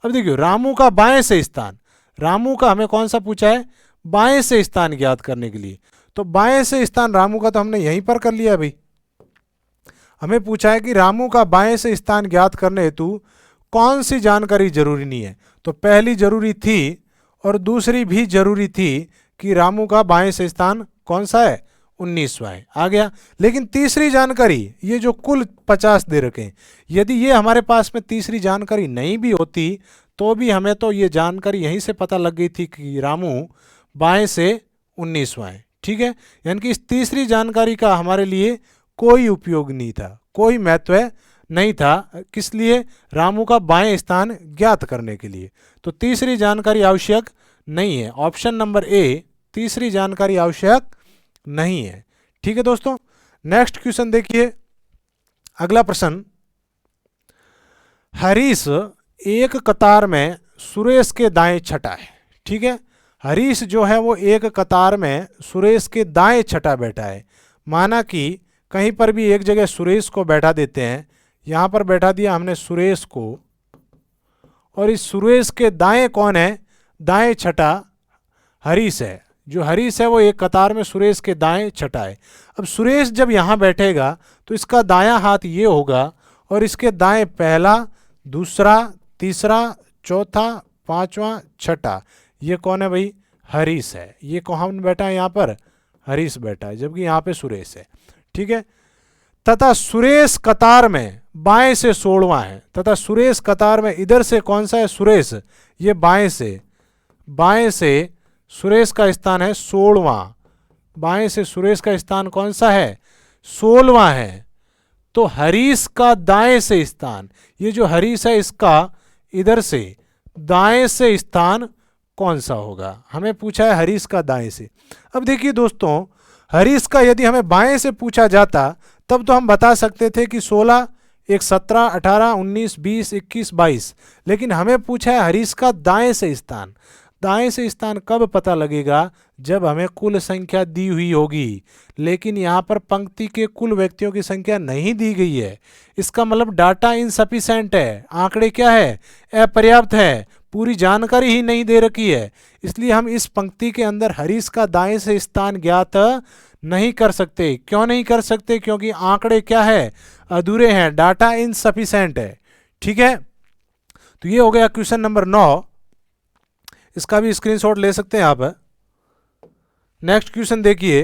अब देखियो रामू का बाएं से स्थान, रामू का हमें कौन सा पूछा है? बाएं से स्थान ज्ञात करने के लिए। तो बाएं से स्थान रामू का तो हमने यहीं पर कर लिया भाई। हमें पूछा है कि रामू का बाएं से स्थान ज्ञात करने हेतु कौन सी जानकारी जरूरी नहीं है। तो पहली जरूरी थी और दूसरी भी जरूरी थी कि रामू का बाएं से स्थान कौन सा है? 19वां है। आ गया। लेकिन तीसरी जानकारी, ये जो कुल 50 दे रखे हैं, यदि ये हमारे पास में तीसरी जानकारी नहीं भी होती तो भी हमें तो ये जानकारी यहीं से पता लग गई थी कि रामू बाएं से 19वां है। ठीक है, यानी कि इस तीसरी जानकारी का हमारे लिए कोई उपयोग नहीं था, कोई महत्व नहीं था। किस लिए? रामू का बाएं स्थान ज्ञात करने के लिए। तो तीसरी जानकारी आवश्यक नहीं है। ऑप्शन नंबर ए, तीसरी जानकारी आवश्यक नहीं है। ठीक है दोस्तों, नेक्स्ट क्वेश्चन देखिए। अगला प्रश्न, हरीश एक कतार में सुरेश के दाएं छठा है। ठीक है, हरीश जो है वो एक कतार में सुरेश के दाएं छठा बैठा है। माना कि कहीं पर भी एक जगह सुरेश को बैठा देते हैं, यहां पर बैठा दिया हमने सुरेश को, और इस सुरेश के दाएं कौन है? दाएं छठा हरीश है। जो हरीश है वो एक कतार में सुरेश के दाएं छठा है। अब सुरेश जब यहां बैठेगा तो इसका दायां हाथ ये होगा और इसके दाएं पहला, दूसरा, तीसरा, चौथा, पांचवा, छठा। ये कौन है भाई? हरीश है। ये कौन बैठा है? यहाँ पर हरीश बैठा है, जबकि यहाँ पे सुरेश है। ठीक है, तथा सुरेश कतार में बाएं से 16वां है। तथा सुरेश कतार में इधर से कौन सा है? सुरेश, ये बाएं से सुरेश का स्थान है 16वां, बाएं से सुरेश का स्थान कौन सा है? 16वां है। तो हरीश का दाएं से स्थान, ये जो हरीश है इसका इधर से दाएं से स्थान कौन सा होगा? हमें पूछा है हरीश का दाएं से। अब देखिए दोस्तों, हरीश का यदि हमें बाएं से पूछा जाता तब तो हम बता सकते थे कि 16, एक 17, 18, 19, 20, 21, 22, लेकिन हमें पूछा है हरीश का दाएं से स्थान। दाएं से स्थान कब पता लगेगा? जब हमें कुल संख्या दी हुई होगी, लेकिन यहाँ पर पंक्ति के कुल व्यक्तियों की संख्या नहीं दी गई है। इसका मतलब डाटा इनसफिशिएंट है, आंकड़े क्या है? अपर्याप्त है, पूरी जानकारी ही नहीं दे रखी है। इसलिए हम इस पंक्ति के अंदर हरीश का दाएं से स्थान ज्ञात नहीं कर सकते। क्यों नहीं कर सकते? क्योंकि आंकड़े क्या है? अधूरे हैं, डाटा इनसफिशिएंट है। ठीक है, तो ये हो गया क्वेश्चन नंबर 9। इसका भी स्क्रीनशॉट ले सकते हैं आप। नेक्स्ट क्वेश्चन देखिए,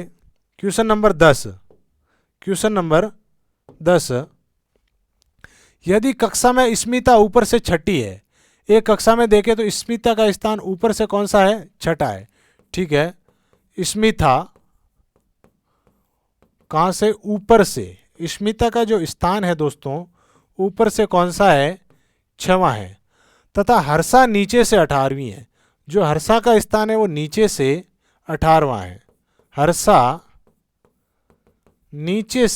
क्वेश्चन नंबर 10। क्वेश्चन नंबर 10, यदि कक्षा में स्मिता ऊपर से छठी है, एक कक्षा में देखें तो स्मिता का स्थान ऊपर से कौन सा है? छठा है। ठीक है, स्मिता कहां से? ऊपर से। स्मिता का जो स्थान है दोस्तों ऊपर से कौन सा है? 6वां है। तथा हर्षा नीचे से 18वीं है। जो हर्षा का स्थान है वो नीचे से 18वां है। हर्षा नीचे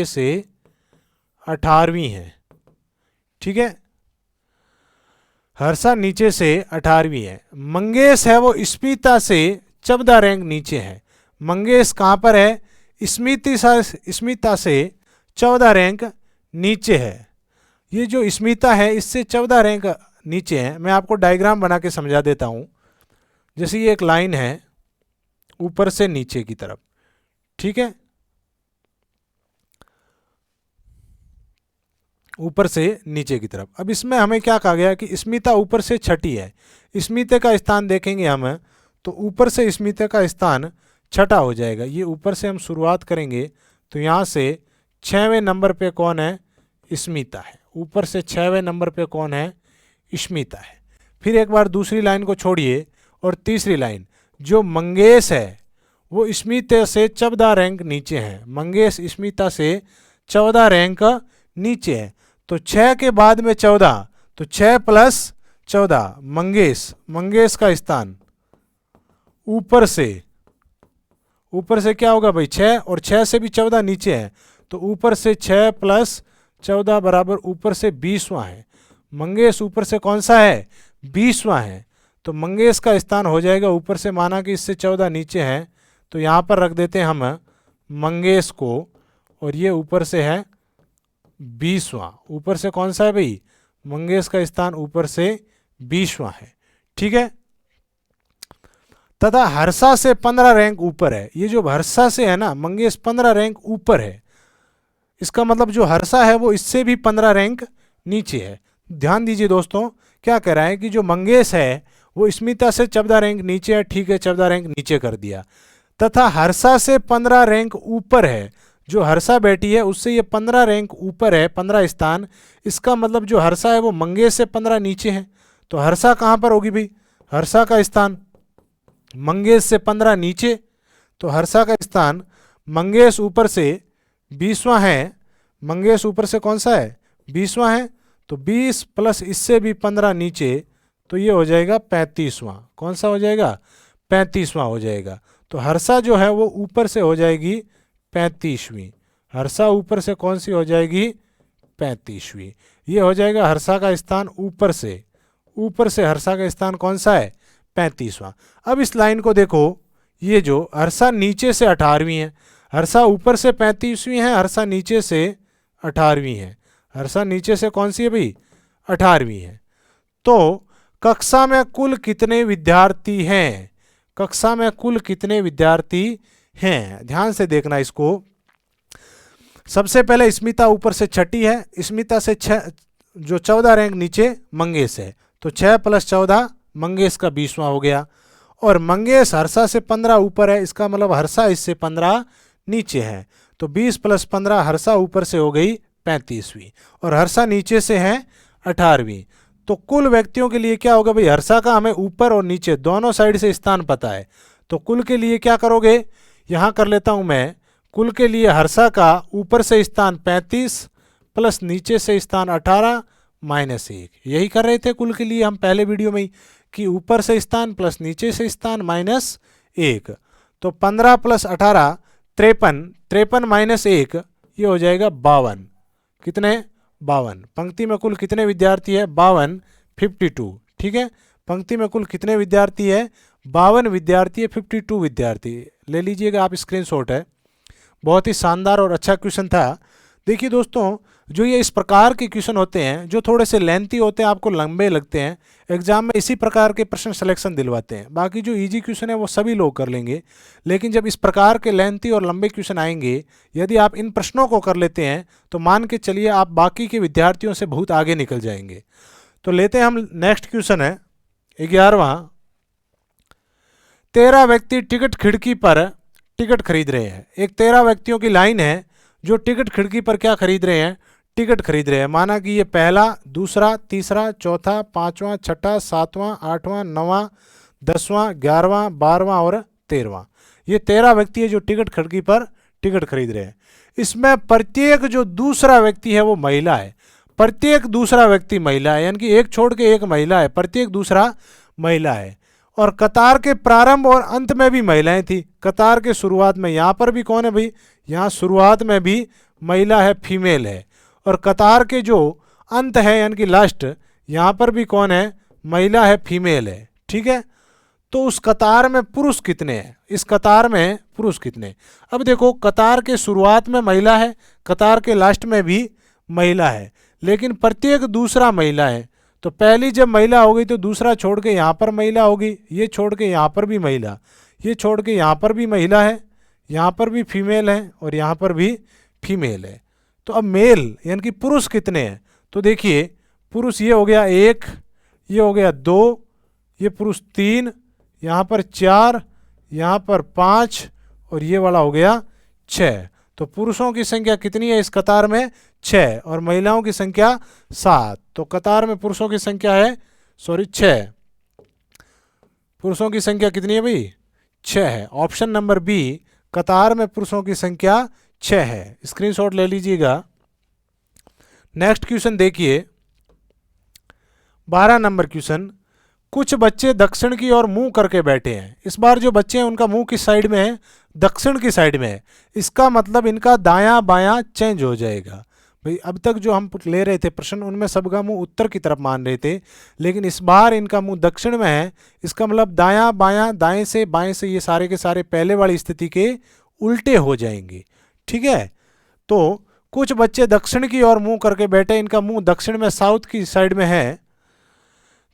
से 18वीं है। ठीक है, हर्षा नीचे से 18वीं है। मंगेश है वो स्मिता से 14 रैंक नीचे है। मंगेश कहां पर है? स्मिता से 14 रैंक नीचे है। ये जो स्मिता है इससे 14 रैंक नीचे है। मैं आपको डायग्राम बना के समझा देता हूं। जैसे ये एक लाइन है ऊपर से नीचे की तरफ, ठीक है, ऊपर से नीचे की तरफ। अब इसमें हमें क्या कहा गया कि स्मिता ऊपर से छठी है। स्मिता का स्थान देखेंगे हम तो ऊपर से स्मिता का स्थान छठा हो जाएगा। ये ऊपर से हम शुरुआत करेंगे तो यहाँ से 6वें नंबर पे कौन है? स्मिता है। ऊपर से 6वें नंबर पे कौन है? स्मिता है। फिर एक बार दूसरी लाइन को छोड़िए और तीसरी लाइन, जो मंगेश है वो स्मिता से 14 रैंक नीचे है। मंगेश स्मिता से 14 रैंक नीचे है। तो 6 के बाद में 14, तो 6 + 14 मंगेश का स्थान ऊपर से क्या होगा भाई? 6, और 6 से भी 14 नीचे है तो ऊपर से 6 + 14 बराबर ऊपर से 20वां है। मंगेश ऊपर से कौन सा है? 20वां है। तो मंगेश का स्थान हो जाएगा ऊपर से, माना कि इससे 14 नीचे है तो यहाँ पर रख देते हैं हम मंगेश को, और ये ऊपर से है 20वां। ऊपर से कौन सा है भाई? मंगेश का स्थान ऊपर से 20वां है। ठीक है, तथा हर्षा से 15 रैंक ऊपर है। ये जो हर्षा से है ना, मंगेश 15 रैंक ऊपर है। इसका मतलब जो हर्षा है वो इससे भी 15 रैंक नीचे है। ध्यान दीजिए दोस्तों, क्या कह रहा है कि जो मंगेश है वो स्मिता से 14 रैंक नीचे है। ठीक है, 14 रैंक नीचे कर दिया। तथा हर्षा से 15 रैंक ऊपर है। जो हर्षा बेटी है उससे ये 15 रैंक ऊपर है, 15 स्थान। इसका मतलब जो हर्षा है वो मंगेश से 15 नीचे है। तो हर्षा कहाँ पर होगी भाई? हर्षा का स्थान मंगेश से 15 नीचे, तो हर्षा का स्थान मंगेश ऊपर से 20वां है। मंगेश ऊपर से कौन सा है? 20वां है। तो 20 + इससे भी 15 नीचे, तो ये हो जाएगा 35वां। कौन सा हो जाएगा? 35वां हो जाएगा। तो हर्षा जो है वो ऊपर से हो जाएगी 35वीं। हर्षा ऊपर से कौन सी हो जाएगी? 35वीं। ये हो जाएगा हर्षा का स्थान ऊपर से हर्षा का स्थान कौन सा है? 35वां। अब इस लाइन को देखो, ये जो हर्षा नीचे से 18वीं है, हर्षा ऊपर से 35वीं है, हर्षा नीचे से 18वीं है। हर्षा नीचे से कौन सी है भाई? 18वीं है। तो कक्षा में कुल कितने विद्यार्थी हैं? कक्षा में कुल कितने विद्यार्थी हैं? ध्यान से देखना इसको। सबसे पहले स्मिता ऊपर से छठी है। स्मिता से 14 रैंक नीचे मंगेश है, तो 6 + 14 मंगेश का 20वां हो गया। और मंगेश हर्षा से 15 ऊपर है, इसका मतलब हर्षा इससे 15 नीचे है। तो 20 + 15 हर्षा ऊपर से हो गई 35वीं, और हर्षा नीचे से है 18वीं। तो कुल व्यक्तियों के लिए क्या होगा भाई, हर्षा का हमें ऊपर और नीचे दोनों साइड से स्थान पता है, तो कुल के लिए क्या करोगे, यहां कर लेता हूं मैं, कुल के लिए हर्षा का ऊपर से स्थान 35 प्लस नीचे से स्थान 18 माइनस 1, यही कर रहे थे कुल के लिए हम पहले वीडियो में ही, कि ऊपर से स्थान प्लस नीचे से स्थान माइनस 1, तो 15 प्लस 18 53, 53 माइनस 1 ये हो जाएगा 52, कितने 52। पंक्ति में कुल कितने विद्यार्थी है 52, 52, ठीक है। पंक्ति में कुल कितने विद्यार्थी है 52 विद्यार्थी है, 52 विद्यार्थी, ले लीजिएगा आप, स्क्रीनशॉट है। बहुत ही शानदार और अच्छा क्वेश्चन था। देखिए दोस्तों, जो ये इस प्रकार के क्वेश्चन होते हैं जो थोड़े से लेंथी होते हैं, आपको लंबे लगते हैं, एग्जाम में इसी प्रकार के प्रश्न सिलेक्शन दिलवाते हैं। बाकी जो इजी क्वेश्चन है वो सभी लोग कर लेंगे, लेकिन जब इस प्रकार के लेंथी और लंबे क्वेश्चन आएंगे, यदि आप इन प्रश्नों को कर लेते हैं तो मान के चलिए आप बाकी के विद्यार्थियों से बहुत आगे निकल जाएंगे। तो लेते हैं हम नेक्स्ट क्वेश्चन है 11वां। 13 व्यक्ति टिकट खिड़की पर टिकट खरीद रहे हैं। एक 13 व्यक्तियों की लाइन है जो टिकट खिड़की पर क्या खरीद रहे हैं, टिकट खरीद रहे हैं। माना कि ये पहला, दूसरा, तीसरा, चौथा, पांचवा, छठा, सातवां, आठवां, नौवां, 10वां, 11वां, 12वां और 13वां, ये 13 व्यक्ति है जो टिकट खिड़की पर टिकट खरीद रहे हैं। इसमें प्रत्येक जो दूसरा व्यक्ति है वो महिला है, प्रत्येक दूसरा व्यक्ति महिला है, यानी कि एक छोड़ के एक महिला है, प्रत्येक दूसरा महिला है। और कतार के प्रारंभ और अंत में भी महिलाएं थी। कतार के शुरुआत में यहाँ पर भी कौन है भाई, यहाँ शुरुआत में भी महिला है, फीमेल है। और कतार के जो अंत है यानी कि लास्ट, यहाँ पर भी कौन है, महिला है, फीमेल है, ठीक है। तो उस कतार में पुरुष कितने हैं, इस कतार में पुरुष कितने। अब देखो, कतार के शुरुआत में महिला है, कतार के लास्ट में भी महिला है, लेकिन प्रत्येक दूसरा महिला है। तो पहली जब महिला हो गई तो दूसरा छोड़ के यहाँ पर महिला होगी, ये छोड़ के यहाँ पर भी महिला, ये छोड़ के यहाँ पर भी महिला है, यहाँ पर भी फीमेल है और यहाँ पर भी फीमेल है। तो अब मेल यानी कि पुरुष कितने हैं, तो देखिए पुरुष ये हो गया 1, ये हो गया 2, ये पुरुष 3, यहाँ पर 4, यहाँ पर 5 और ये वाला हो गया 6। तो पुरुषों की संख्या कितनी है इस कतार में, 6, और महिलाओं की संख्या 7। तो कतार में पुरुषों की संख्या है 6, पुरुषों की संख्या कितनी है भाई, 6 है। ऑप्शन नंबर बी, कतार में पुरुषों की संख्या 6 है, स्क्रीनशॉट ले लीजिएगा। नेक्स्ट क्वेश्चन देखिए 12 नंबर क्वेश्चन। कुछ बच्चे दक्षिण की ओर मुंह करके बैठे हैं। इस बार जो बच्चे हैं उनका मुंह किस साइड में है, दक्षिण की साइड में है। इसका मतलब इनका दायां बायां चेंज हो जाएगा। भाई अब तक जो हम ले रहे थे प्रश्न, उनमें सबका मुंह उत्तर की तरफ मान रहे थे, लेकिन इस बार इनका मुंह दक्षिण में है। इसका मतलब दायां बायां, दाएं से बाएं से, ये सारे के सारे पहले वाली स्थिति के उल्टे हो जाएंगे, ठीक है। तो कुछ बच्चे दक्षिण की ओर मुंह करके बैठे, इनका मुंह दक्षिण में साउथ की साइड में है।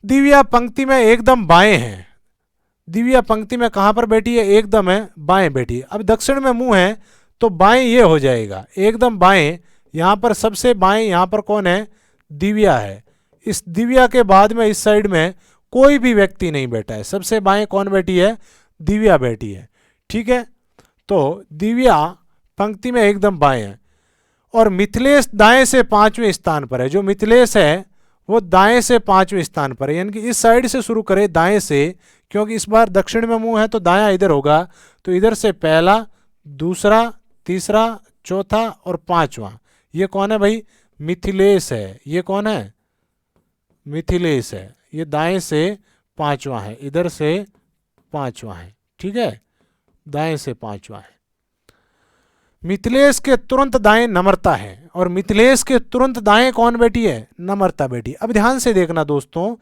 दिव्या पंक्ति में एकदम बाएं है, दिव्या पंक्ति में कहां पर बैठी है, एकदम है बाएं बैठी है। अब दक्षिण में मुंह है तो बाएं ये हो जाएगा, एकदम बाएं। यहां पर सबसे बाएं यहां पर कौन है, दिव्या है। इस दिव्या के बाद में इस साइड में कोई भी व्यक्ति नहीं बैठा है, सबसे बाएं कौन बैठी है, दिव्या बैठी है, ठीक है। तो दिव्या पंक्ति में एकदम बाएं है। और मिथिलेश दाएं से 5वें स्थान पर है। जो मिथिलेश है वो दाएं से 5वें स्थान पर है, यानी कि इस साइड से शुरू करें दाएं से, क्योंकि इस बार दक्षिण में मुंह है तो दायां इधर होगा। तो इधर से पहला, दूसरा, तीसरा, चौथा और 5वां, ये कौन है भाई, मिथिलेश है। ये कौन है, मिथिलेश है। ये दाएं से 5वां है, इधर से 5वां है, ठीक है, दाएं से 5वां है। मिथिलेश के तुरंत दाएं नम्रता है, और मिथिलेश के तुरंत दाएं कौन बैठी है, नम्रता बैठी। अब ध्यान से देखना दोस्तों,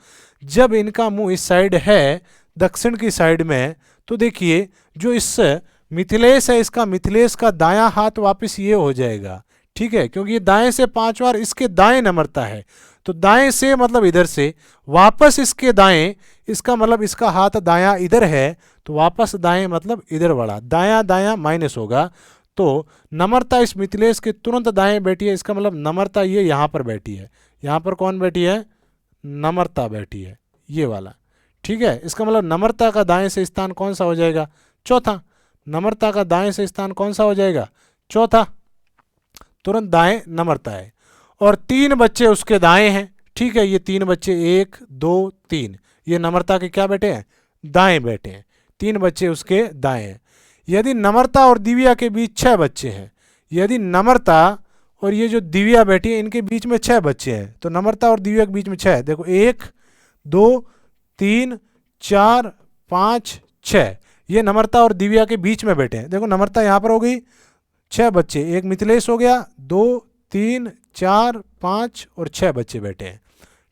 जब इनका मुंह इस साइड है दक्षिण की साइड में, तो देखिए जो इस मिथिलेश है, इसका मिथिलेश का दायां हाथ वापस ये हो जाएगा, ठीक है, क्योंकि ये दाएं से 5 बार इसके दाएं नम्रता है। तो दाएं से मतलब इधर से वापस इसके दाएं, इसका मतलब इसका हाथ दायां इधर है, तो वापस दाएं मतलब इधर बढ़ा, दायां दायां माइनस होगा। तो नम्रता इस मिथिलेश के तुरंत दाएं बैठी है, इसका मतलब नम्रता ये यहाँ पर बैठी है। यहाँ पर कौन बैठी है, नम्रता बैठी है, ये वाला, ठीक है। इसका मतलब नम्रता का दाएं से स्थान कौन सा हो जाएगा, चौथा। नम्रता का दाएं से स्थान कौन सा हो जाएगा, चौथा। तुरंत दाएं नम्रता है। और 3 बच्चे उसके दाएं हैं, ठीक है, ये 3 बच्चे 1 2 3, ये नम्रता के क्या बेटे हैं, दाएं बेटे हैं, 3 बच्चे उसके दाएं हैं। यदि नम्रता और दिव्या के बीच 6 बच्चे हैं, यदि नम्रता और ये जो दिव्या बेटी है इनके बीच में 6 बच्चे हैं, तो नम्रता और दिव्या के बीच में 6, देखो 1 2 3 4 5 6, ये नम्रता और दिव्या के बीच में बैठे हैं। देखो नम्रता यहाँ पर हो गई, 6 बच्चे, एक मिथिलेश हो गया, 2 3 4 5 और 6 बच्चे बैठे हैं।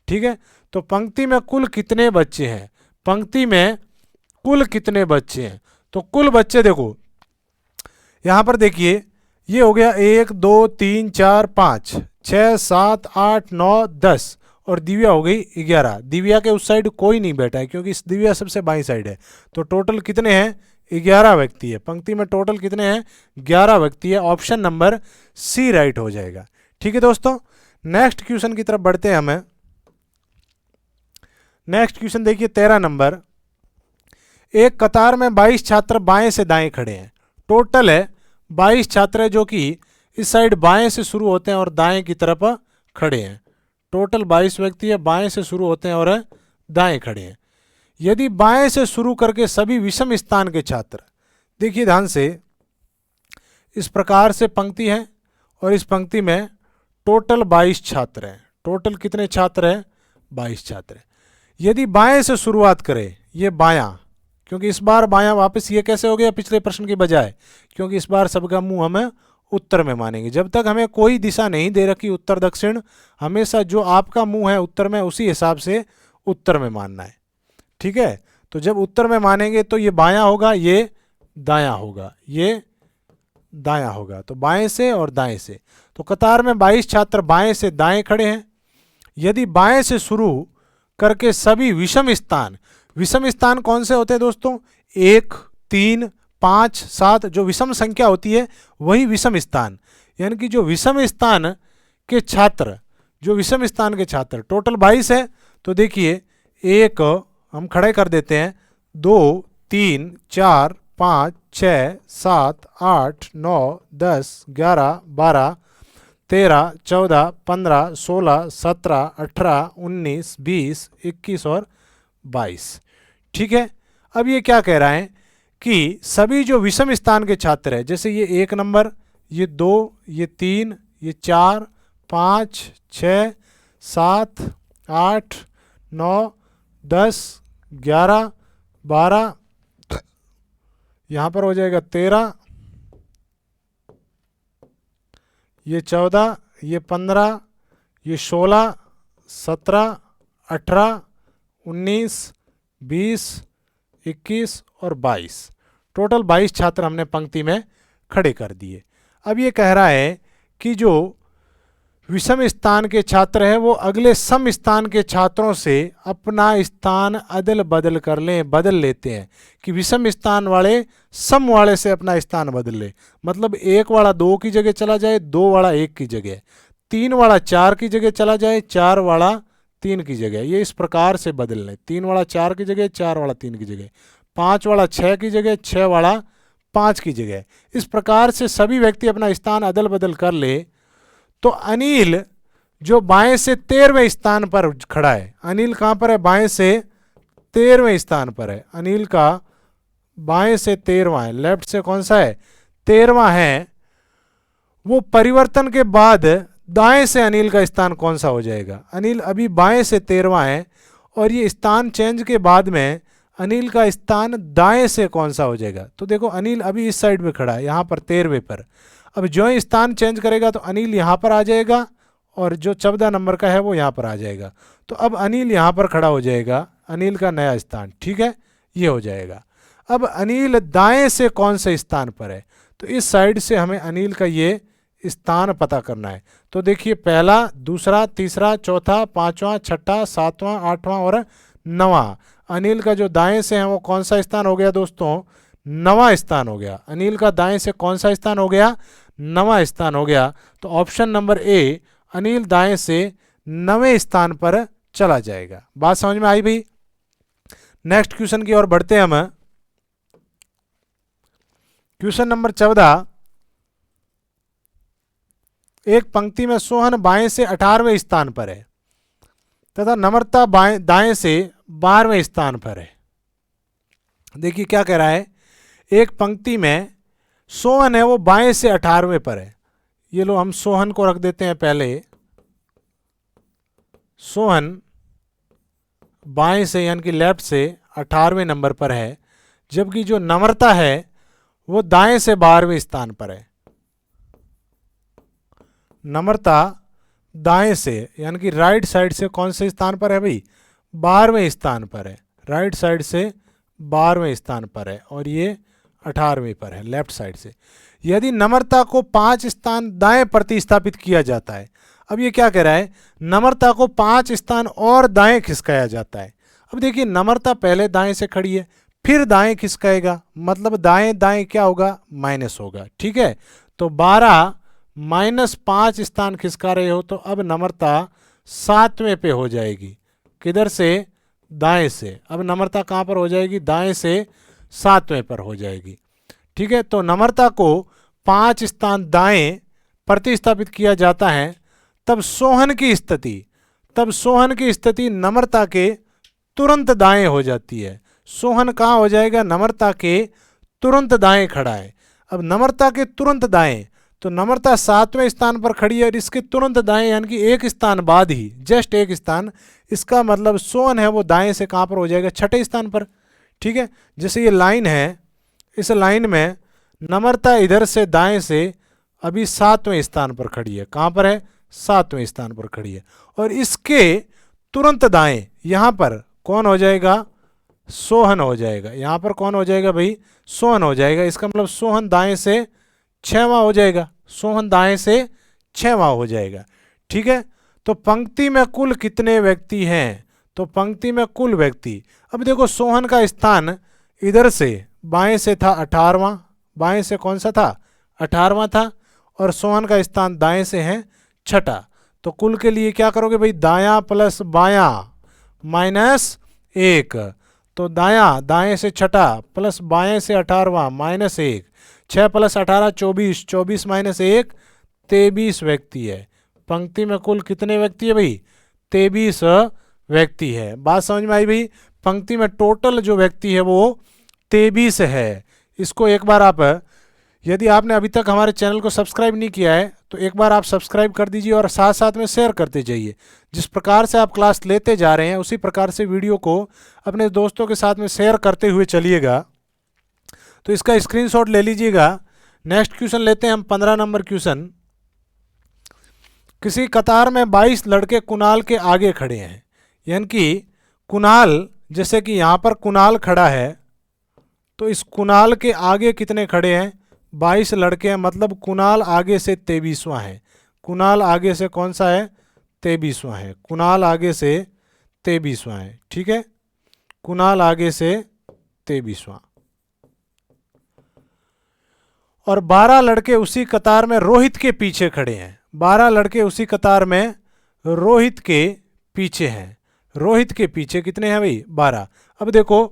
ठीक है, तो पंक्ति में कुल कितने बच्चे हैं, पंक्ति में कुल कितने बच्चे हैं, तो कुल बच्चे देखो यहाँ पर देखिए, ये हो गया 1 2 3 4 5 6 7 8 9 10 और दिव्या हो गई 11। दिव्या के उस साइड कोई नहीं बैठा है क्योंकि दिव्या सबसे बाईं साइड है, तो टोटल कितने हैं, 11 व्यक्ति है। पंक्ति में टोटल कितने हैं, 11 व्यक्ति है। ऑप्शन नंबर सी राइट हो जाएगा। ठीक है दोस्तों, नेक्स्ट क्वेश्चन की तरफ बढ़ते हैं हमें। नेक्स्ट क्वेश्चन देखिए 13 नंबर। एक कतार में 22 छात्र बाएं से दाएं खड़े हैं। टोटल है 22 छात्र है जो कि इस साइड बाएं से शुरू होते हैं और दाएं की तरफ खड़े हैं। टोटल 22 व्यक्ति है, बाएं से शुरू होते हैं और दाएं खड़े हैं। यदि बाएं से शुरू करके सभी विषम स्थान के छात्र, देखिए ध्यान से, इस प्रकार से पंक्ति है और इस पंक्ति में टोटल 22 छात्र हैं। टोटल कितने छात्र हैं, 22 छात्र हैं। यदि बाएं से शुरुआत करें, ये बायां, क्योंकि इस बार बायां वापस ये कैसे हो गया पिछले प्रश्न के बजाय, क्योंकि इस बार सबका मुंह हमें उत्तर में मानेंगे। जब तक हमें कोई दिशा नहीं दे रखी उत्तर दक्षिण, हमेशा जो आपका मुंह है उत्तर में, उसी हिसाब से उत्तर में मानना है। ठीक है, तो जब उत्तर में मानेंगे तो ये बायां होगा, ये दायां होगा, ये दायां होगा, तो बाएं से और दाएं से। तो कतार में 22 छात्र बाएं से दाएं खड़े हैं। यदि बाएं से शुरू करके सभी विषम स्थान, विषम स्थान कौन से होते हैं दोस्तों, 1 3 5 7, जो विषम संख्या होती है वही विषम स्थान, यानी कि जो विषम स्थान के छात्र, जो विषम स्थान के छात्र टोटल 22 है। तो देखिए, एक हम खड़े कर देते हैं, 2 3 4 5 6 7 8 9 10 11 12 13 14 15 16 17 18 19 20 21 और 22। ठीक है, अब ये क्या कह रहा है कि सभी जो विषम स्थान के छात्र हैं, जैसे ये 1 नंबर, ये 2, ये 3, ये 4 5 6 7 8 9 10 11 12, यहाँ पर हो जाएगा 13, ये 14, ये 15, ये 16 17 18 19 20 21 और 22, टोटल 22 छात्र हमने पंक्ति में खड़े कर दिए। अब ये कह रहा है कि जो विषम स्थान के छात्र हैं वो अगले सम स्थान के छात्रों से अपना स्थान अदल बदल कर लें, बदल लेते हैं, कि विषम स्थान वाले सम वाले से अपना स्थान बदल ले। मतलब 1 वाला 2 की जगह चला जाए, 2 वाला 1 की जगह, 3 वाला 4 की जगह चला जाए, 4 वाला 3 की जगह, ये इस प्रकार से बदल लें। 3 वाला 4 की जगह, 4 वाला 3 की जगह, 5 वाला 6 की जगह, 6 वाला 5 की जगह। इस प्रकार से सभी व्यक्ति अपना स्थान अदल बदल कर ले। तो अनिल जो बाएं से 13वें स्थान पर खड़ा है, अनिल कहां पर है, बाएं से 13वें स्थान पर है। अनिल का बाएं से 13वां है, लेफ्ट से कौन सा है, 13वां है। वो परिवर्तन के बाद दाएं से अनिल का स्थान कौन सा हो जाएगा, अनिल अभी बाएं से 13वां है और ये स्थान चेंज के बाद में अनिल का स्थान दाएं से कौन सा हो जाएगा। तो देखो अनिल अभी इस साइड में खड़ा है, यहाँ पर 13वें पर। अब जो ही स्थान चेंज करेगा तो अनिल यहाँ पर आ जाएगा और जो 14 नंबर का है वो यहाँ पर आ जाएगा। तो अब अनिल यहाँ पर खड़ा हो जाएगा, अनिल का नया स्थान। ठीक है, ये हो जाएगा। अब अनिल दाएं से कौन से स्थान पर है, तो इस साइड से हमें अनिल का ये स्थान पता करना है। तो देखिए, पहला, दूसरा, तीसरा, चौथा, 5वां, 6ठा, 7वां, 8वां और 9वां। अनिल का जो दाएं से है वो कौन सा स्थान हो गया दोस्तों, 9वां स्थान हो गया। अनिल का दाएं से कौन सा स्थान हो गया, 9वां स्थान हो गया। तो ऑप्शन नंबर ए, अनिल दाएं से 9वें स्थान पर चला जाएगा। बात समझ में आई भाई। नेक्स्ट क्वेश्चन की ओर बढ़ते हैं हम। Question number 14। एक पंक्ति में सोहन बाएं से 18वें स्थान पर है। तथा नम्रता दाएं से 12वें स्थान पर है। देखिए क्या कह रहा है, एक पंक्ति में सोहन है वो बाएं से 18वें पर है। ये लो हम सोहन को रख देते हैं पहले, सोहन बाएं से यानी कि लेफ्ट से 18वें नंबर पर है, जबकि जो नम्रता है वो दाएं से 12वें स्थान पर है। नम्रता दाएं से यानी कि राइट साइड से कौन से स्थान पर है भाई, 12वें स्थान पर है। राइट साइड से 12वें स्थान पर है और ये 18वें पर है लेफ्ट साइड से। यदि नम्रता को 5 स्थान दाएं प्रतिस्थापित किया जाता है, अब ये क्या कह रहा है, नम्रता को 5 स्थान और दाएं खिसकाया जाता है। अब देखिए नम्रता पहले दाएं से खड़ी है, फिर दाएं खिसकाएगा, मतलब दाएं दाएं क्या होगा, माइनस होगा। ठीक है, तो 12 माइनस 5 स्थान खिसका रहे हो तो अब नम्रता 7वें पे हो जाएगी। किधर से, दाएं से। अब नम्रता कहाँ पर हो जाएगी, दाएं से 7वें पर हो जाएगी। ठीक है, तो नम्रता को 5 स्थान दाएं प्रतिस्थापित किया जाता है, तब सोहन की स्थिति नम्रता के तुरंत दाएं हो जाती है। सोहन कहाँ हो जाएगा, नम्रता के तुरंत दाएं खड़ा है। अब नम्रता के तुरंत दाएं, तो नम्रता 7वें स्थान पर खड़ी है और इसके तुरंत दाएं यानी कि एक स्थान बाद ही, जस्ट एक स्थान, इसका मतलब सोहन है वो दाएं से कहाँ पर हो जाएगा, 6ठे स्थान पर। ठीक है, जैसे ये लाइन है, इस लाइन में नम्रता इधर से दाएं से अभी 7वें स्थान पर खड़ी है। कहाँ पर है, 7वें स्थान पर खड़ी है। और इसके तुरंत दाएं यहाँ पर कौन हो जाएगा, सोहन हो जाएगा। यहाँ पर कौन हो जाएगा भाई, सोहन हो जाएगा। इसका मतलब सोहन दाएं से 6वां हो जाएगा, सोहन दाएं से 6वां हो जाएगा। ठीक है, तो पंक्ति में कुल कितने व्यक्ति हैं, तो पंक्ति में कुल व्यक्ति, अब देखो सोहन का स्थान इधर से बाएं से था 18वां, बाएं से कौन सा था, 18वां था, और सोहन का स्थान दाएं से है 6ठा। तो कुल के लिए क्या करोगे भाई, दायां प्लस बायां माइनस 1, तो दायां दाएं से 6ठा प्लस बाएं से 18वां माइनस 1, 6 प्लस 18 24, 24 माइनस 1 23 व्यक्ति है। पंक्ति में कुल कितने व्यक्ति है भाई, 23 व्यक्ति है। बात समझ में आई भाई, पंक्ति में टोटल जो व्यक्ति है वो 23 है। इसको एक बार आप, यदि आपने अभी तक हमारे चैनल को सब्सक्राइब नहीं किया है तो एक बार आप सब्सक्राइब कर दीजिए और साथ साथ में शेयर करते जाइए। जिस प्रकार से आप क्लास लेते जा रहे हैं उसी प्रकार से वीडियो को अपने दोस्तों के साथ में शेयर करते हुए चलिएगा। तो इसका स्क्रीनशॉट ले लीजिएगा। नेक्स्ट क्वेश्चन लेते हैं हम, 15 नंबर क्वेश्चन। किसी कतार में 22 लड़के कुणाल के आगे खड़े हैं, यानी कि कुणाल, जैसे कि यहाँ पर कुणाल खड़ा है तो इस कुणाल के आगे कितने खड़े हैं, 22 लड़के हैं, मतलब कुणाल आगे से 23वां है। कुणाल आगे से कौन सा है, 23वां है। कुणाल आगे से 23वां है। ठीक है, कुणाल आगे से 23वां। और 12 लड़के उसी कतार में रोहित के पीछे खड़े हैं। 12 लड़के उसी कतार में रोहित के पीछे हैं। रोहित के पीछे कितने हैं भाई, 12। अब देखो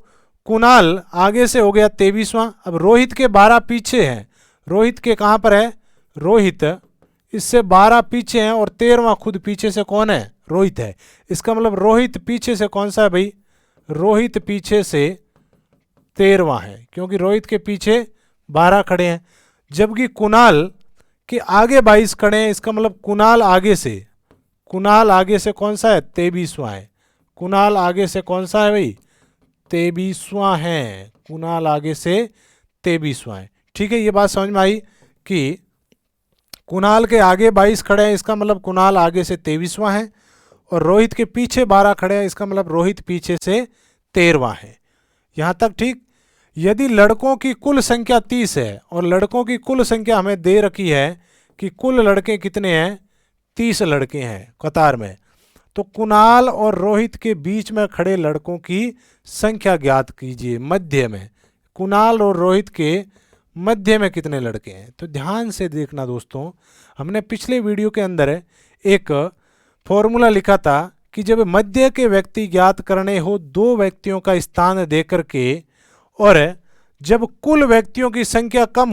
कुणाल आगे से हो गया 23वां, अब रोहित के 12 पीछे हैं। रोहित के कहाँ पर है, रोहित इससे 12 पीछे हैं और 13वां खुद पीछे से कौन है, रोहित है। इसका मतलब रोहित पीछे से कौन सा है भाई, रोहित पीछे से 13वां है, क्योंकि रोहित के पीछे 12 खड़े हैं, जबकि कुणाल के आगे 22 खड़े हैं। इसका मतलब कुणाल आगे से कौन सा है, 23वां है। कुणाल आगे से कौन सा है भाई, 23वां है। कुणाल आगे से 23वां है। ठीक है, ये बात समझ में आई कि कुणाल के आगे 22 खड़े हैं, इसका मतलब कुणाल आगे से 23वां है, और रोहित के पीछे 12 खड़े हैं, इसका मतलब रोहित पीछे से 13वां है। यहाँ तक ठीक। यदि लड़कों की कुल संख्या 30 है और लड़कों की कुल संख्या हमें दे रखी है कि कुल लड़के कितने हैं, 30 लड़के हैं कतार में, तो कुणाल और रोहित के बीच में खड़े लड़कों की संख्या ज्ञात कीजिए। मध्य में, कुणाल और रोहित के मध्य में कितने लड़के हैं। तो ध्यान से देखना दोस्तों, हमने पिछले वीडियो के अंदर एक फॉर्मूला लिखा था कि जब मध्य के व्यक्ति ज्ञात करने हो 2 व्यक्तियों का स्थान देकर के, और जब कुल व्यक्तियों की संख्या कम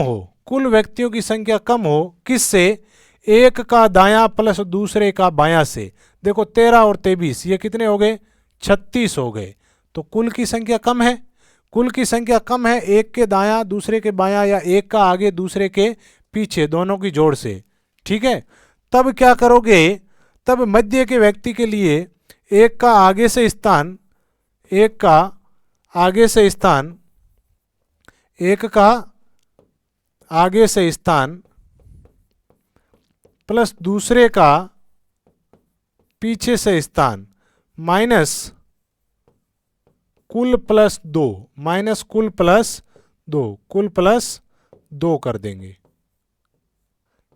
हो, किससे, एक का दायां प्लस दूसरे का बायां से, देखो 13 और 23 ये कितने हो गए, 36 हो गए। तो कुल की संख्या कम है, कुल की संख्या कम है, एक के दायां दूसरे के बायां या एक का आगे दूसरे के पीछे, दोनों की जोड़ से। ठीक है, तब क्या करोगे, तब मध्य के व्यक्ति के लिए एक का आगे से स्थान, एक का आगे से स्थान, एक का आगे से स्थान प्लस दूसरे का पीछे से स्थान माइनस कुल प्लस 2, माइनस कुल प्लस 2, कुल प्लस 2 कर देंगे,